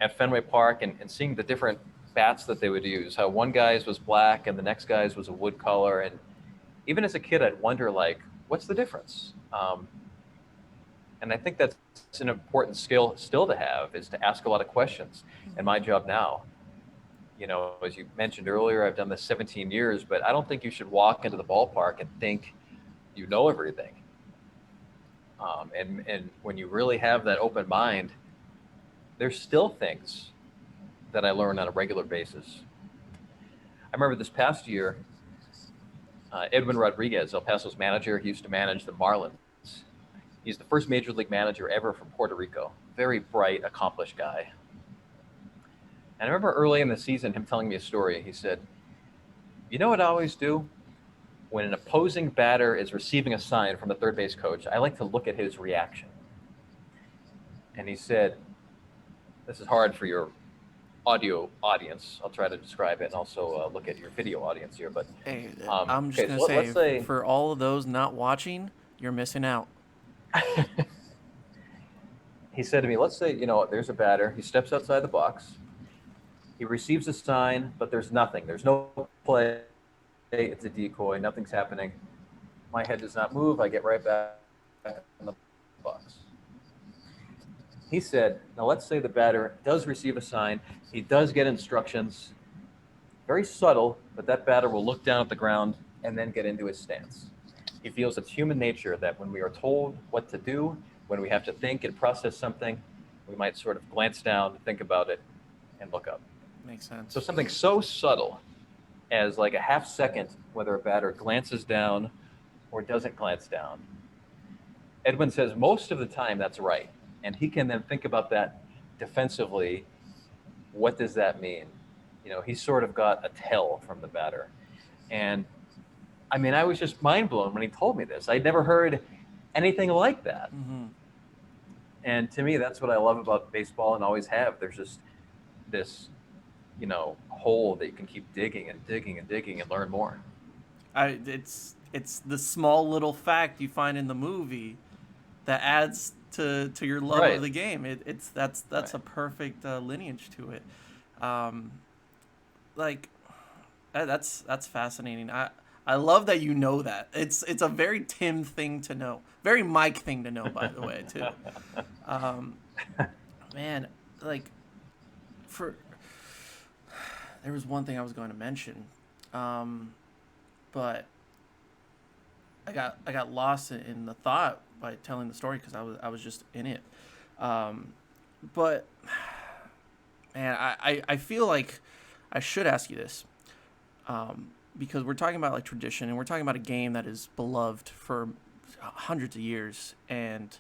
at Fenway Park and seeing the different bats that they would use, how one guy's was black and the next guy's was a wood color. And even as a kid, I'd wonder, what's the difference? And I think that's an important skill still to have, is to ask a lot of questions. And my job now, as you mentioned earlier, I've done this 17 years, but I don't think you should walk into the ballpark and think you know everything. And when you really have that open mind, there's still things that I learn on a regular basis. I remember this past year, Edwin Rodriguez, El Paso's manager, he used to manage the Marlins. He's the first major league manager ever from Puerto Rico. Very bright, accomplished guy. And I remember early in the season him telling me a story. He said, "You know what I always do? When an opposing batter is receiving a sign from the third base coach, I like to look at his reaction." And he said, this is hard for your audio audience. I'll try to describe it and also look at your video audience here. But Hey, I'm just okay, going to let's say, for all of those not watching, you're missing out. he said to me, let's say, there's a batter. He steps outside the box. He receives a sign, but there's nothing. There's no play. It's a decoy. Nothing's happening. My head does not move. I get right back in the box. He said, now let's say the batter does receive a sign. He does get instructions. Very subtle, but that batter will look down at the ground and then get into his stance. He feels it's human nature that when we are told what to do, when we have to think and process something, we might sort of glance down, think about it, and look up. Makes sense. So something so subtle as a half second, whether a batter glances down or doesn't glance down. Edwin says most of the time that's right. And he can then think about that defensively. What does that mean? He's sort of got a tell from the batter. And I was just mind blown when he told me this. I'd never heard anything like that. Mm-hmm. And to me, that's what I love about baseball and always have. There's just this, hole that you can keep digging and digging and digging and learn more. It's the small little fact you find in the movie that adds to your love Right. of the game. That's Right. a perfect lineage to it. That's fascinating. I love that you know that. It's a very Tim thing to know. Very Mike thing to know, by the way, too. Man, there was one thing I was going to mention, but I got lost in the thought by telling the story because I was just in it. But man, I feel like I should ask you this. Because we're talking about tradition and we're talking about a game that is beloved for hundreds of years, and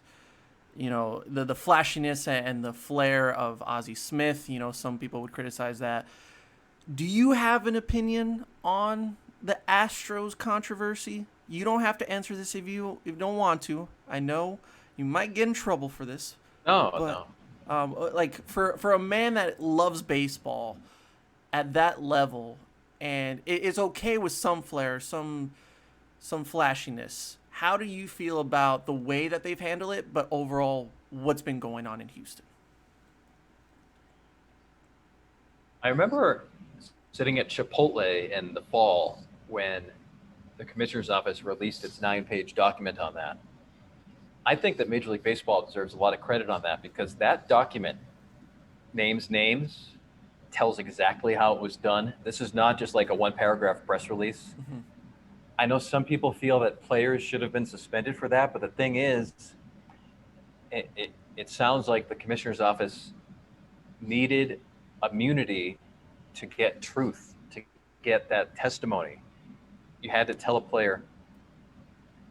the flashiness and the flair of Ozzie Smith, some people would criticize that. Do you have an opinion on the Astros controversy? You don't have to answer this if you don't want to. I know you might get in trouble for this. No. For a man that loves baseball at that level, and it's okay with some flair, some flashiness. How do you feel about the way that they've handled it, but overall, what's been going on in Houston? I remember sitting at Chipotle in the fall when the commissioner's office released its 9-page document on that. I think that Major League Baseball deserves a lot of credit on that, because that document names names, tells exactly how it was done. This is not just like a one paragraph press release. Mm-hmm. I know some people feel that players should have been suspended for that, but the thing is, it sounds like the commissioner's office needed immunity to get truth, to get that testimony. You had to tell a player,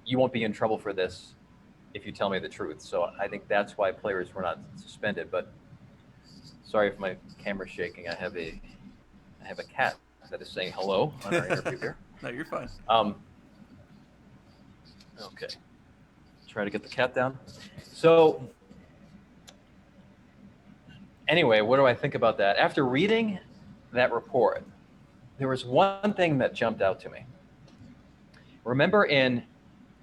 you won't be in trouble for this if you tell me the truth. So I think that's why players were not suspended. But sorry if my camera's shaking. I have a cat that is saying hello on our interview here. No, you're fine. Okay. Try to get the cat down. So anyway, what do I think about that? After reading that report, there was one thing that jumped out to me. Remember in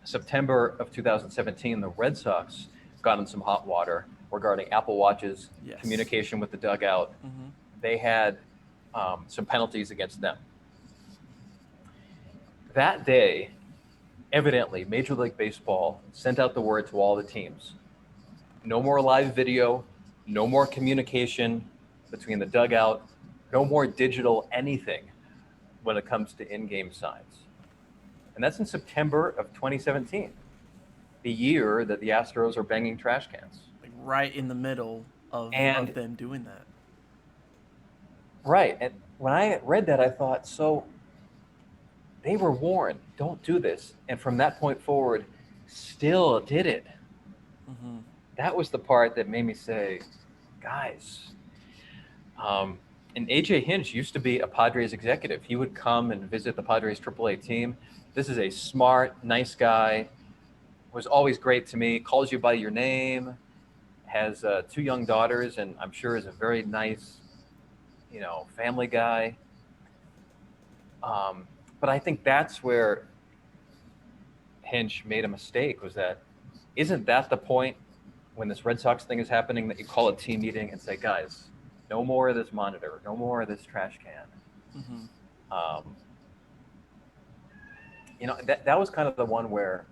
September of 2017, the Red Sox got in some hot water regarding Apple Watches, Yes. communication with the dugout. Mm-hmm. They had some penalties against them. That day, evidently, Major League Baseball sent out the word to all the teams. No more live video, no more communication between the dugout, no more digital anything when it comes to in-game signs. And that's in September of 2017, the year that the Astros are banging trash cans. Like right in the middle of them doing that. Right. And when I read that, I thought, so they were warned, don't do this. And from that point forward, still did it. Mm-hmm. That was the part that made me say, guys. And AJ Hinch used to be a Padres executive. He would come and visit the Padres AAA team. This is a smart, nice guy, was always great to me, calls you by your name, has 2 young daughters, and I'm sure is a very nice, family guy. But I think that's where Hinch made a mistake, was that, isn't that the point when this Red Sox thing is happening, that you call a team meeting and say, guys, no more of this monitor, no more of this trash can. Mm-hmm. That was kind of the one where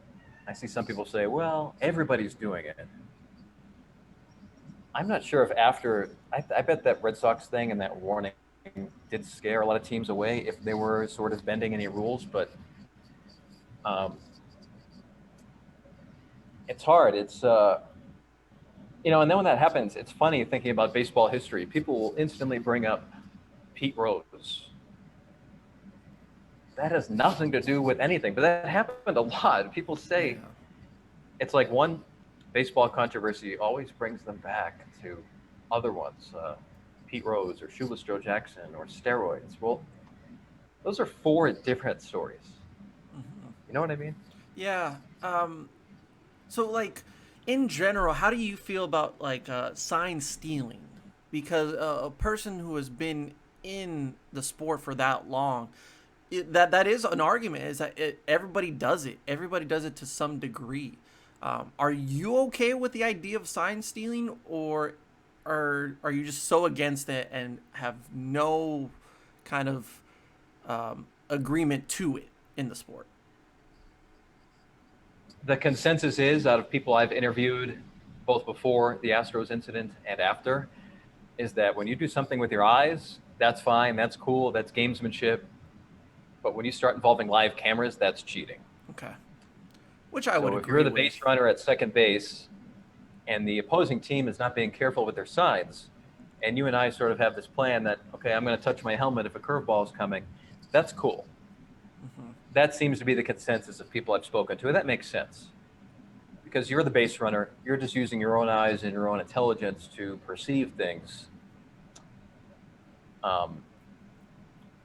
I see some people say, well, everybody's doing it. I'm not sure if I bet that Red Sox thing and that warning did scare a lot of teams away if they were sort of bending any rules, but it's hard. It's, and then when that happens, it's funny thinking about baseball history. People will instantly bring up Pete Rose. That has nothing to do with anything, but that happened a lot. People say it's like one baseball controversy always brings them back to other ones. Pete Rose or Shoeless Joe Jackson or steroids. Well, those are 4 different stories. Mm-hmm. You know what I mean? Yeah. So, like, in general, how do you feel about, like, sign stealing? Because a person who has been in the sport for that long, that is an argument, is that everybody does it. Everybody does it to some degree. Are you okay with the idea of sign stealing, or are you just so against it and have no kind of agreement to it in the sport? The consensus is, out of people I've interviewed, both before the Astros incident and after, is that when you do something with your eyes, that's fine, that's cool, that's gamesmanship. But when you start involving live cameras, that's cheating. Okay. Which I would agree with. So if you're the base runner at second base and the opposing team is not being careful with their signs, and you and I sort of have this plan that, okay, I'm going to touch my helmet if a curveball is coming, that's cool. Mm-hmm. That seems to be the consensus of people I've spoken to, and that makes sense. Because you're the base runner, you're just using your own eyes and your own intelligence to perceive things.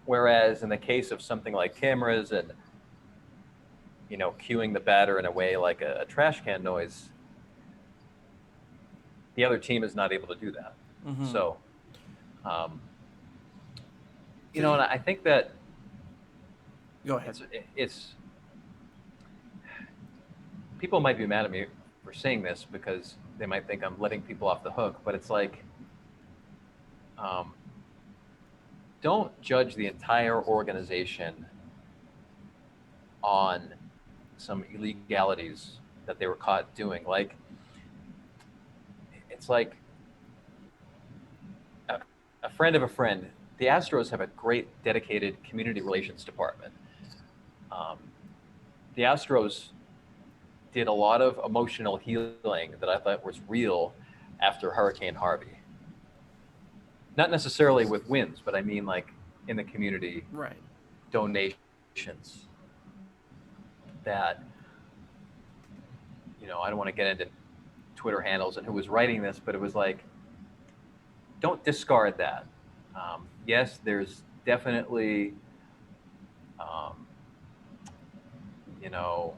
Whereas in the case of something like cameras and, cueing the batter in a way like a trash can noise, the other team is not able to do that. Mm-hmm. So, and I think that Go ahead. it's people might be mad at me for saying this because they might think I'm letting people off the hook, but it's like, don't judge the entire organization on some illegalities that they were caught doing. Like, it's like a friend of a friend, the Astros have a great dedicated community relations department. Um, the Astros did a lot of emotional healing that I thought was real after Hurricane Harvey. Not necessarily with wins, but I mean like in the community Right. donations that, I don't want to get into Twitter handles and who was writing this, but it was like, don't discard that. Yes, there's definitely, um, you know,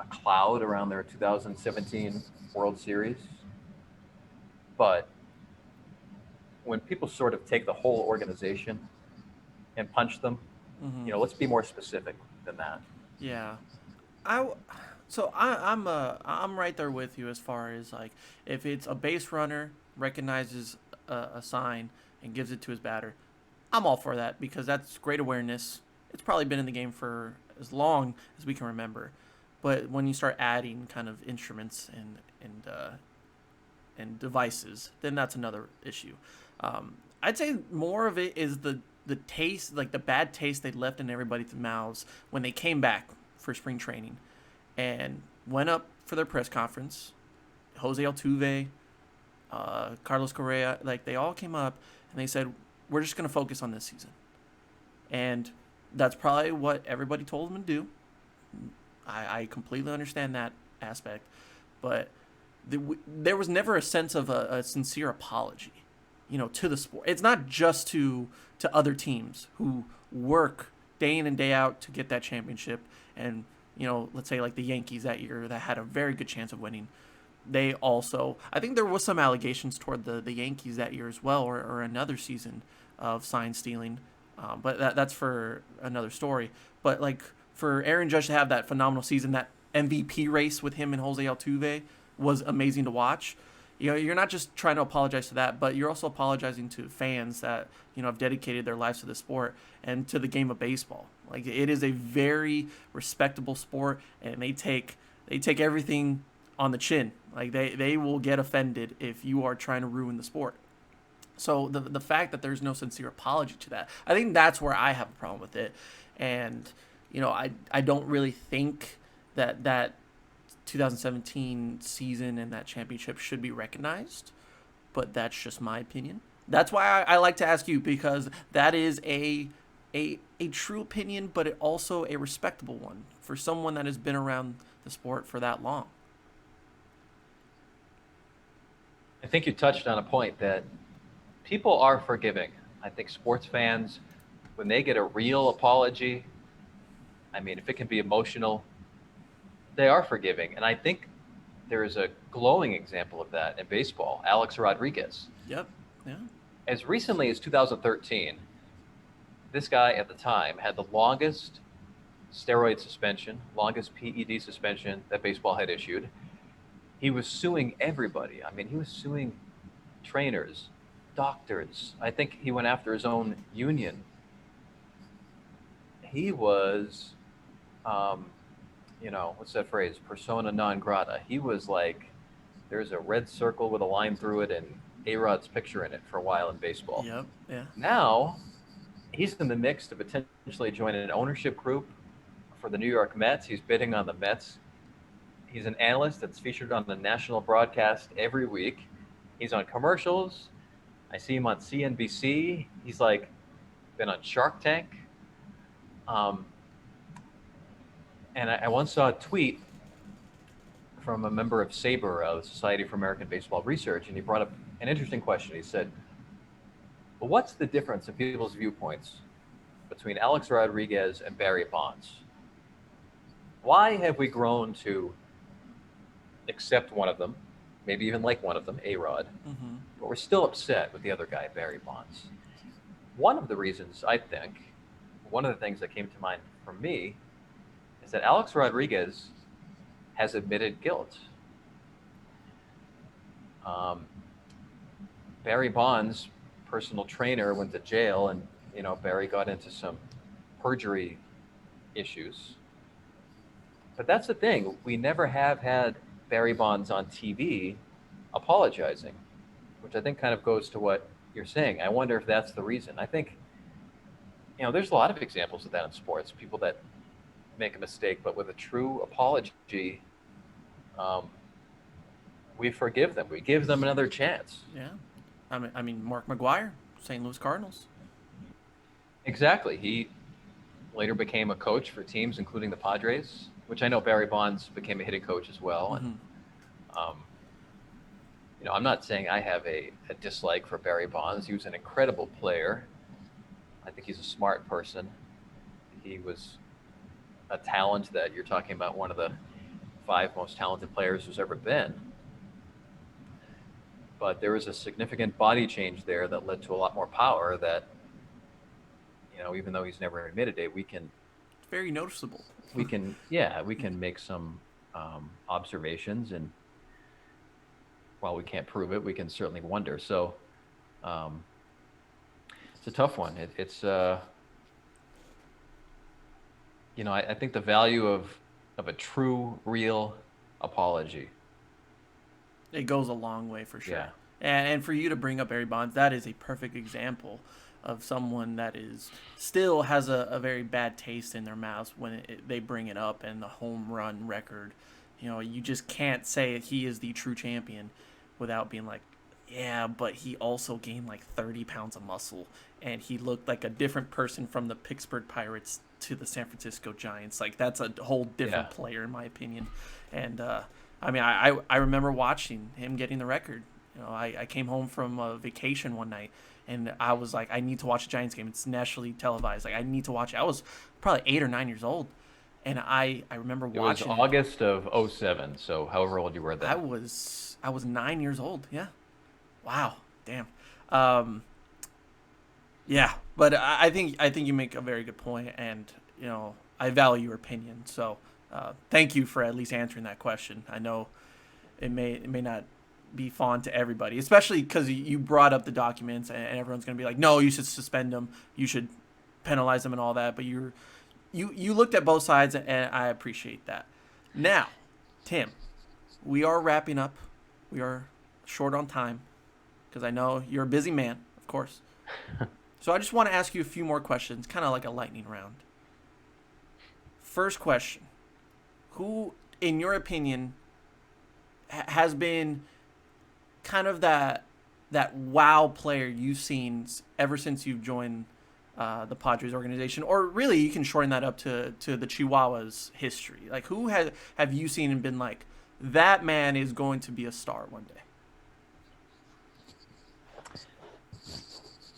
a cloud around their 2017 World Series, but when people sort of take the whole organization and punch them, let's be more specific than that. Yeah. I so I'm right there with you as far as like if it's a base runner recognizes a sign and gives it to his batter, I'm all for that because that's great awareness. It's probably been in the game for as long as we can remember, but when you start adding kind of instruments and devices, then that's another issue. I'd say more of it is the taste, like the bad taste they left in everybody's mouths when they came back for spring training and went up for their press conference. Jose Altuve, Carlos Correa, like they all came up and they said, "We're just going to focus on this season," and that's probably what everybody told them to do. I completely understand that aspect, but there was never a sense of a sincere apology, to the sport. It's not just to other teams who work day in and day out to get that championship. And, let's say like the Yankees that year that had a very good chance of winning. They also, I think there was some allegations toward the Yankees that year as well, or another season of sign stealing. But that's for another story. But like for Aaron Judge to have that phenomenal season, that MVP race with him and Jose Altuve was amazing to watch. You're not just trying to apologize to that, but you're also apologizing to fans that, have dedicated their lives to the sport and to the game of baseball. Like it is a very respectable sport, and they take everything on the chin. Like they will get offended if you are trying to ruin the sport. So the fact that there's no sincere apology to that, I think that's where I have a problem with it. And, I don't really think that 2017 season and that championship should be recognized, but that's just my opinion. That's why I like to ask you, because that is a true opinion, but it also a respectable one for someone that has been around the sport for that long. I think you touched on a point that people are forgiving. I think sports fans, when they get a real apology, I mean, if it can be emotional, they are forgiving. And I think there is a glowing example of that in baseball, Alex Rodriguez. Yep. Yeah. As recently as 2013, this guy at the time had the longest steroid suspension, longest PED suspension that baseball had issued. He was suing everybody. I mean, he was suing trainers, doctors. I think he went after his own union. He was, what's that phrase? Persona non grata. He was like, there's a red circle with a line through it and A-Rod's picture in it for a while in baseball. Yep. Yeah. Now, he's in the mix to potentially join an ownership group for the New York Mets. He's bidding on the Mets. He's an analyst that's featured on the national broadcast every week. He's on commercials. I see him on CNBC. He's like been on Shark Tank. And I once saw a tweet from a member of SABR, the Society for American Baseball Research, and he brought up an interesting question. He said, well, what's the difference in people's viewpoints between Alex Rodriguez and Barry Bonds? Why have we grown to accept one of them, maybe even like one of them, A-Rod, but we're still upset with the other guy, Barry Bonds? One of the reasons, I think, one of the things that came to mind for me is that Alex Rodriguez has admitted guilt. Barry Bonds, personal trainer, went to jail, and Barry got into some perjury issues. But that's the thing. We never have had Barry Bonds on TV apologizing, which I think kind of goes to what you're saying. I wonder if that's the reason. I think, there's a lot of examples of that in sports. People that make a mistake, but with a true apology, um, we forgive them. We give them another chance. Yeah. I mean, Mark McGuire, St. Louis Cardinals. Exactly. He later became a coach for teams, including the Padres, which I know Barry Bonds became a hitting coach as well. Mm-hmm. And, I'm not saying I have a dislike for Barry Bonds. He was an incredible player. I think he's a smart person. He was a talent that you're talking about, one of the 5 most talented players who's ever been. But there was a significant body change there that led to a lot more power that, even though he's never admitted it, It's very noticeable. we can make some observations, and while we can't prove it, we can certainly wonder. So it's a tough one. I think the value of a true, real apology. It goes a long way for sure. Yeah. And for you to bring up Barry Bonds, that is a perfect example of someone that still has a very bad taste in their mouths when they bring it up, and the home run record. You just can't say he is the true champion without being like, yeah, but he also gained like 30 pounds of muscle, and he looked like a different person from the Pittsburgh Pirates to the San Francisco Giants. Like, that's a whole different player, in my opinion. And I remember watching him getting the record. I came home from a vacation one night, and I was like, I need to watch a Giants game. It's nationally televised. Like, I need to watch it. I was probably 8 or 9 years old, and I remember watching. It was August of 2007, so however old you were then. I was 9 years old. Yeah. Wow. Damn. Yeah, but I think you make a very good point, and I value your opinion. So thank you for at least answering that question. I know it may not be fond to everybody, especially because you brought up the documents, and everyone's gonna be like, no, you should suspend them, you should penalize them, and all that. But you looked at both sides, and I appreciate that. Now, Tim, we are wrapping up. We are short on time because I know you're a busy man, of course. So I just want to ask you a few more questions, kind of like a lightning round. First question: who, in your opinion, has been kind of that wow player you've seen ever since you've joined the Padres organization? Or really, you can shorten that up to the Chihuahuas history. Like, who have you seen and been like, that man is going to be a star one day?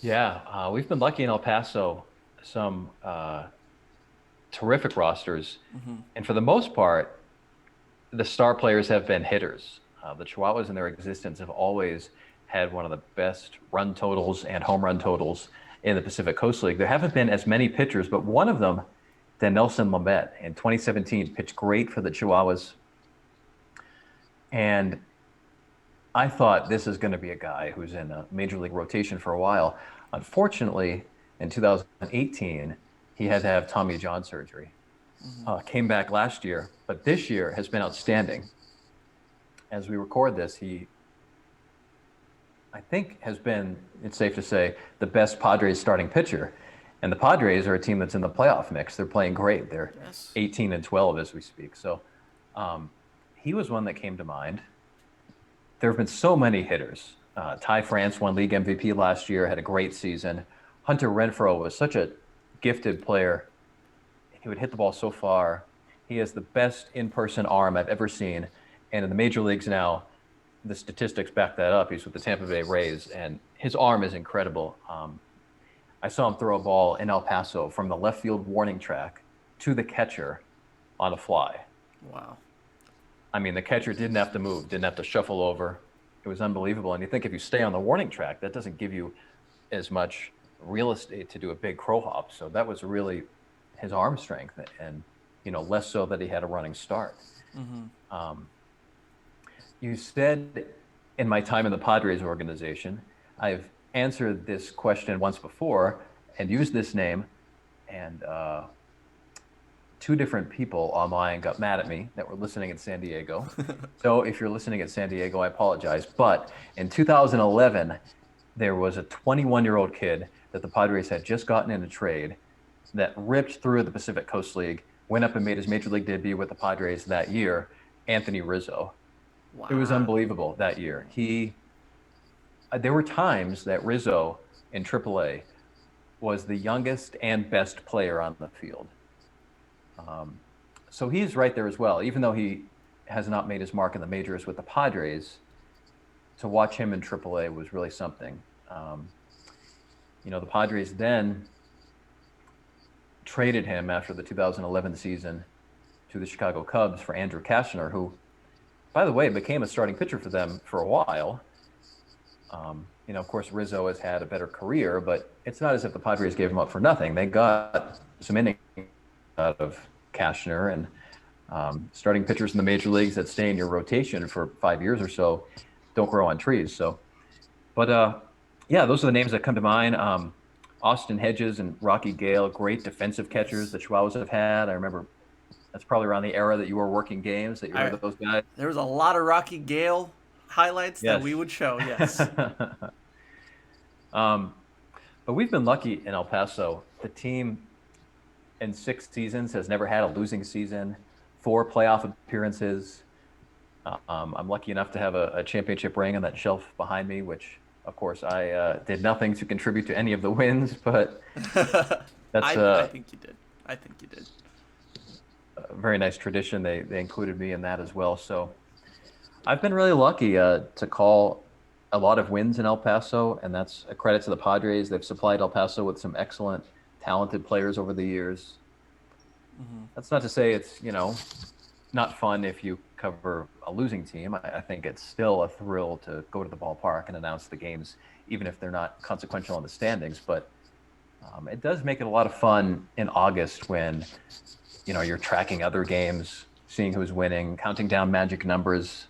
Yeah, we've been lucky in El Paso, some terrific rosters. Mm-hmm. And for the most part, the star players have been hitters. The Chihuahuas in their existence have always had one of the best run totals and home run totals in the Pacific Coast League. There haven't been as many pitchers, but one of them, Nelson Lamet, in 2017, pitched great for the Chihuahuas. And I thought, this is going to be a guy who's in a major league rotation for a while. Unfortunately, in 2018, he had to have Tommy John surgery. Mm-hmm. Came back last year, but this year has been outstanding. As we record this, he, I think, has been, it's safe to say, the best Padres starting pitcher. And the Padres are a team that's in the playoff mix. They're playing great. They're 18-12 as we speak. So he was one that came to mind. There have been so many hitters. Ty France won league MVP last year, had a great season. Hunter Renfroe was such a gifted player. He would hit the ball so far. He has the best in-person arm I've ever seen. And in the major leagues now, the statistics back that up. He's with the Tampa Bay Rays, and his arm is incredible. I saw him throw a ball in El Paso from the left field warning track to the catcher on a fly. Wow. I mean, the catcher didn't have to move, didn't have to shuffle over. It was unbelievable. And you think if you stay on the warning track, that doesn't give you as much real estate to do a big crow hop. So that was really his arm strength, and less so that he had a running start. Mm-hmm. You said, in my time in the Padres organization, I've answered this question once before and used this name, and 2 different people online got mad at me that were listening in San Diego. So if you're listening at San Diego, I apologize. But in 2011, there was a 21-year-old kid that the Padres had just gotten in a trade that ripped through the Pacific Coast League, went up and made his major league debut with the Padres that year, Anthony Rizzo. Wow. It was unbelievable that year. There were times that Rizzo in AAA was the youngest and best player on the field. So he's right there as well. Even though he has not made his mark in the majors with the Padres, to watch him in AAA was really something. The Padres then traded him after the 2011 season to the Chicago Cubs for Andrew Cashner, who, by the way, became a starting pitcher for them for a while. Of course, Rizzo has had a better career, but it's not as if the Padres gave him up for nothing. They got some innings out of Cashner, and starting pitchers in the major leagues that stay in your rotation for 5 years or so don't grow on trees. So, but those are the names that come to mind. Austin Hedges and Rocky Gale, great defensive catchers the Chihuahuas have had. I remember that's probably around the era that you were working games, that you were those guys. There was a lot of Rocky Gale highlights that we would show, yes. But we've been lucky in El Paso. The team in 6 seasons has never had a losing season, 4 playoff appearances. I'm lucky enough to have a championship ring on that shelf behind me, which, of course, I did nothing to contribute to any of the wins, but that's I think you did. A very nice tradition. They included me in that as well. So I've been really lucky to call a lot of wins in El Paso, and that's a credit to the Padres. They've supplied El Paso with some excellent, talented players over the years. Mm-hmm. That's not to say it's, not fun if you cover a losing team. I think it's still a thrill to go to the ballpark and announce the games, even if they're not consequential in the standings. But it does make it a lot of fun in August when, you're tracking other games, seeing who's winning, counting down magic numbers.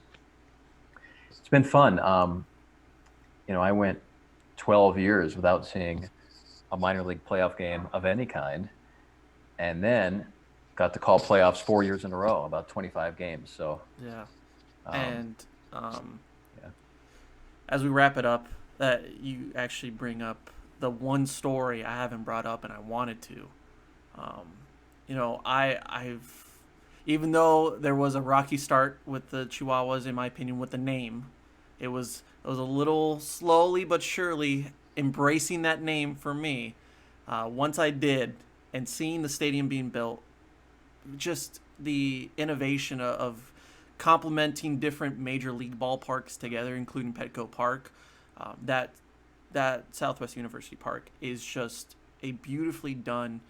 It's been fun. I went 12 years without seeing a minor league playoff game of any kind, and then got to call playoffs 4 years in a row, about 25 games. So yeah. As we wrap it up, that you actually bring up the one story I haven't brought up and I wanted to. I've even though there was a rocky start with the Chihuahuas, in my opinion, with the name, it was a little slowly but surely embracing that name for me. Once I did, and seeing the stadium being built, just the innovation of complementing different major league ballparks together, including Petco Park, that Southwest University Park is just a beautifully done,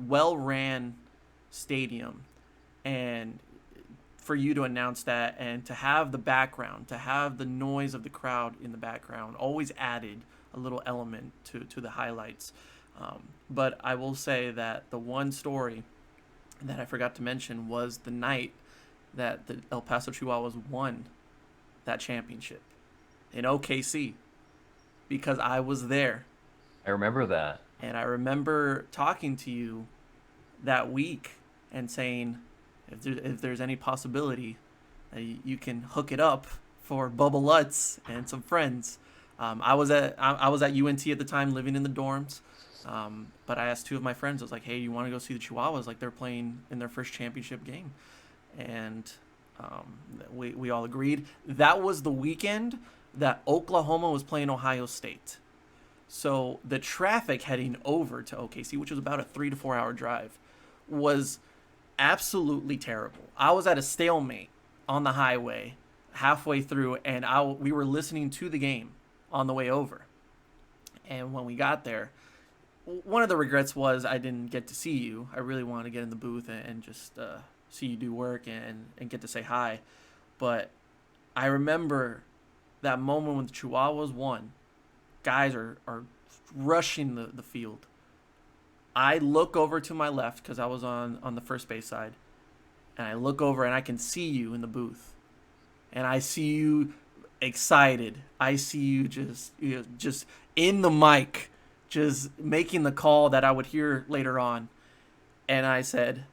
well-ran stadium. And for you to announce that and to have the background, to have the noise of the crowd in the background, always added a little element to the highlights. But I will say that the one story that I forgot to mention was the night that the El Paso Chihuahuas won that championship in OKC, because I was there. I remember that. And I remember talking to you that week and saying, if there's any possibility that you can hook it up for Bubba Lutz and some friends. I was at UNT at the time, living in the dorms. But I asked 2 of my friends, I was like, hey, you want to go see the Chihuahuas? Like, they're playing in their first championship game. And we all agreed. That was the weekend that Oklahoma was playing Ohio State. So the traffic heading over to OKC, which was about a 3 to 4 hour drive, was absolutely terrible. I was at a stalemate on the highway halfway through, and we were listening to the game on the way over. And when we got there, one of the regrets was I didn't get to see you. I really wanted to get in the booth and just see you do work and get to say hi. But I remember that moment when the Chihuahuas won. Guys are rushing the field. I look over to my left because I was on the first base side. And I look over and I can see you in the booth. And I see you excited. I see you just in the mic, just making the call that I would hear later on. And I said,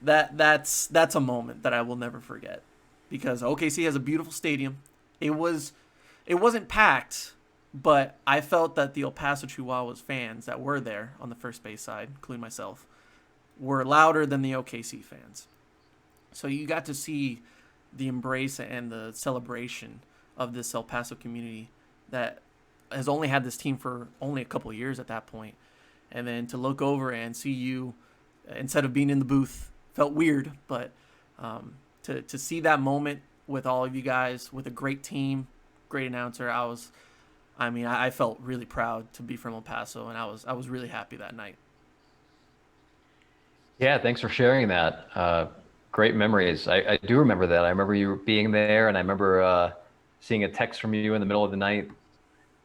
that's a moment that I will never forget, because OKC has a beautiful stadium. It wasn't packed, But I felt that the El Paso Chihuahuas fans that were there on the first base side, including myself, were louder than the OKC fans. So you got to see the embrace and the celebration of this El Paso community that has only had this team for only a couple of years at that point. And then to look over and see you, instead of being in the booth, felt weird, but to see that moment with all of you guys, with a great team, great announcer, I felt really proud to be from El Paso, and I was really happy that night. Yeah, thanks for sharing that. Great memories. I do remember that. I remember you being there, and I remember seeing a text from you in the middle of the night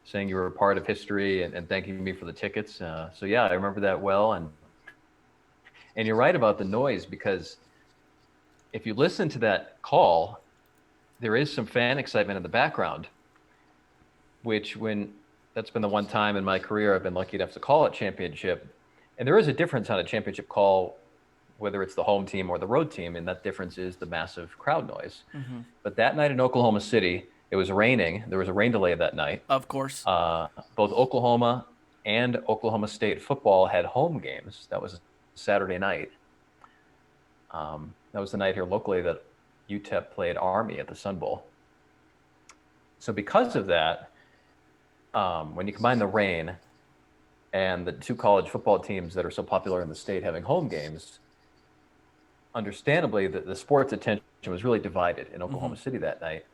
saying you were a part of history and thanking me for the tickets. So yeah, I remember that well. And you're right about the noise, because if you listen to that call, there is some fan excitement in the background, that's been the one time in my career I've been lucky enough to call it championship. And there is a difference on a championship call, whether it's the home team or the road team, and that difference is the massive crowd noise. Mm-hmm. But that night in Oklahoma City, it was raining. There was a rain delay that night. Of course. Both Oklahoma and Oklahoma State football had home games. That was Saturday night. That was the night here locally that UTEP played Army at the Sun Bowl. So because of that, when you combine the rain and the two college football teams that are so popular in the state having home games, understandably, the sports attention was really divided in Oklahoma City that night.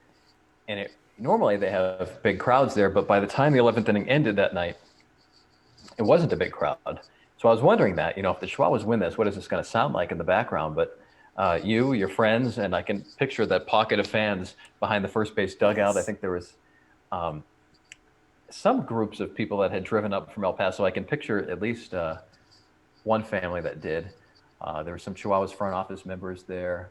And normally they have big crowds there, but by the time the 11th inning ended that night, it wasn't a big crowd. So I was wondering that, if the Chihuahuas win this, what is this going to sound like in the background? But your friends, and I can picture that pocket of fans behind the first base dugout. Yes. I think there was some groups of people that had driven up from El Paso. I can picture at least one family that did. There were some Chihuahuas front office members there.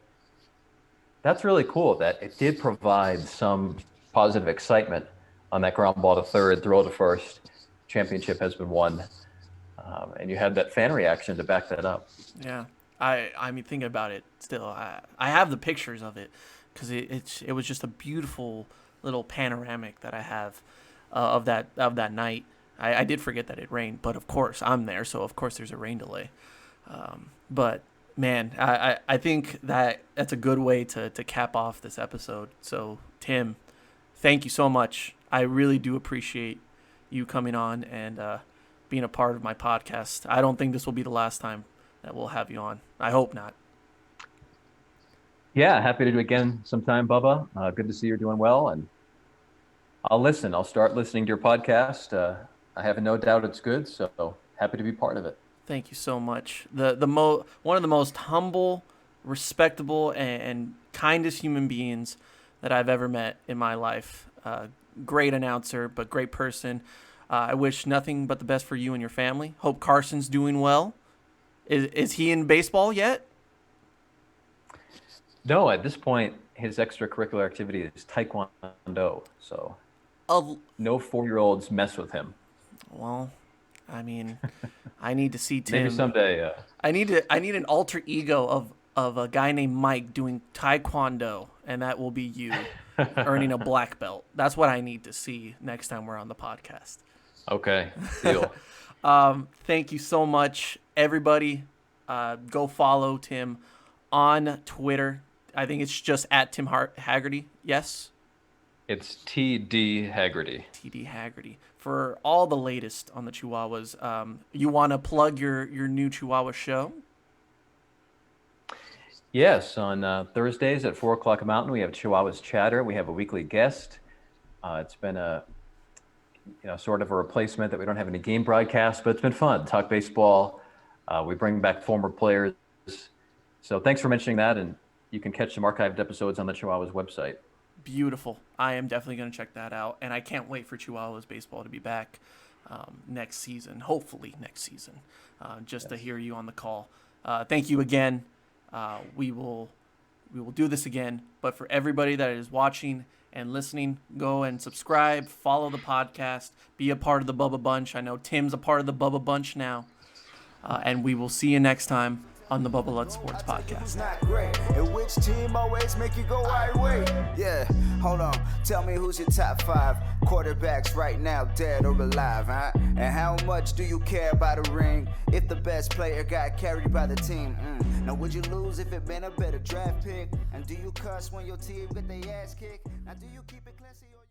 That's really cool that it did provide some positive excitement on that ground ball to third, throw to first. Championship has been won. And you had that fan reaction to back that up. Yeah. I mean, thinking about it still, I have the pictures of it, because it was just a beautiful little panoramic that I have of that night. I did forget that it rained, but of course I'm there, so of course there's a rain delay. But man, I think that's a good way to cap off this episode. So Tim, thank you so much. I really do appreciate you coming on and being a part of my podcast. I don't think this will be the last time that we'll have you on. I hope not. Yeah, happy to do it again sometime, Bubba. Good to see you're doing well, and I'll listen. I'll start listening to your podcast. I have no doubt it's good, so happy to be part of it. Thank you so much. One of the most humble, respectable, and kindest human beings that I've ever met in my life. Great announcer, but great person. I wish nothing but the best for you and your family. Hope Carson's doing well. Is he in baseball yet? No, at this point, his extracurricular activity is Taekwondo. So no 4-year-olds mess with him. Well, I mean, I need to see Tim. Maybe someday. I need an alter ego of a guy named Mike doing Taekwondo, and that will be you earning a black belt. That's what I need to see next time we're on the podcast. Okay, deal. Thank you so much, everybody. Go follow Tim on Twitter. I think it's just at Tim Hagerty. Yes? It's TD Hagerty. TD Hagerty. For all the latest on the Chihuahuas, you want to plug your new Chihuahua show? Yes, on Thursdays at 4 o'clock Mountain, we have Chihuahuas Chatter. We have a weekly guest. It's been a sort of a replacement that we don't have any game broadcasts, but it's been fun. Talk baseball. We bring back former players. So thanks for mentioning that, and you can catch some archived episodes on the Chihuahuas website. Beautiful. I am definitely going to check that out, and I can't wait for Chihuahuas baseball to be back next season, hopefully next season, to hear you on the call. Thank you again. We will do this again, but for everybody that is watching and listening, go and subscribe, follow the podcast, be a part of the Bubba Bunch. I know Tim's a part of the Bubba Bunch now, and we will see you next time on the Bubba Lutz Sports Podcast. Not great. And which team always make you go right way? Yeah, hold on. Tell me who's your top 5 quarterbacks right now, dead or alive, huh? And how much do you care about a ring if the best player got carried by the team? Now would you lose if it been a better draft pick? And do you cuss when your team get their ass kicked? Now do you keep it classy or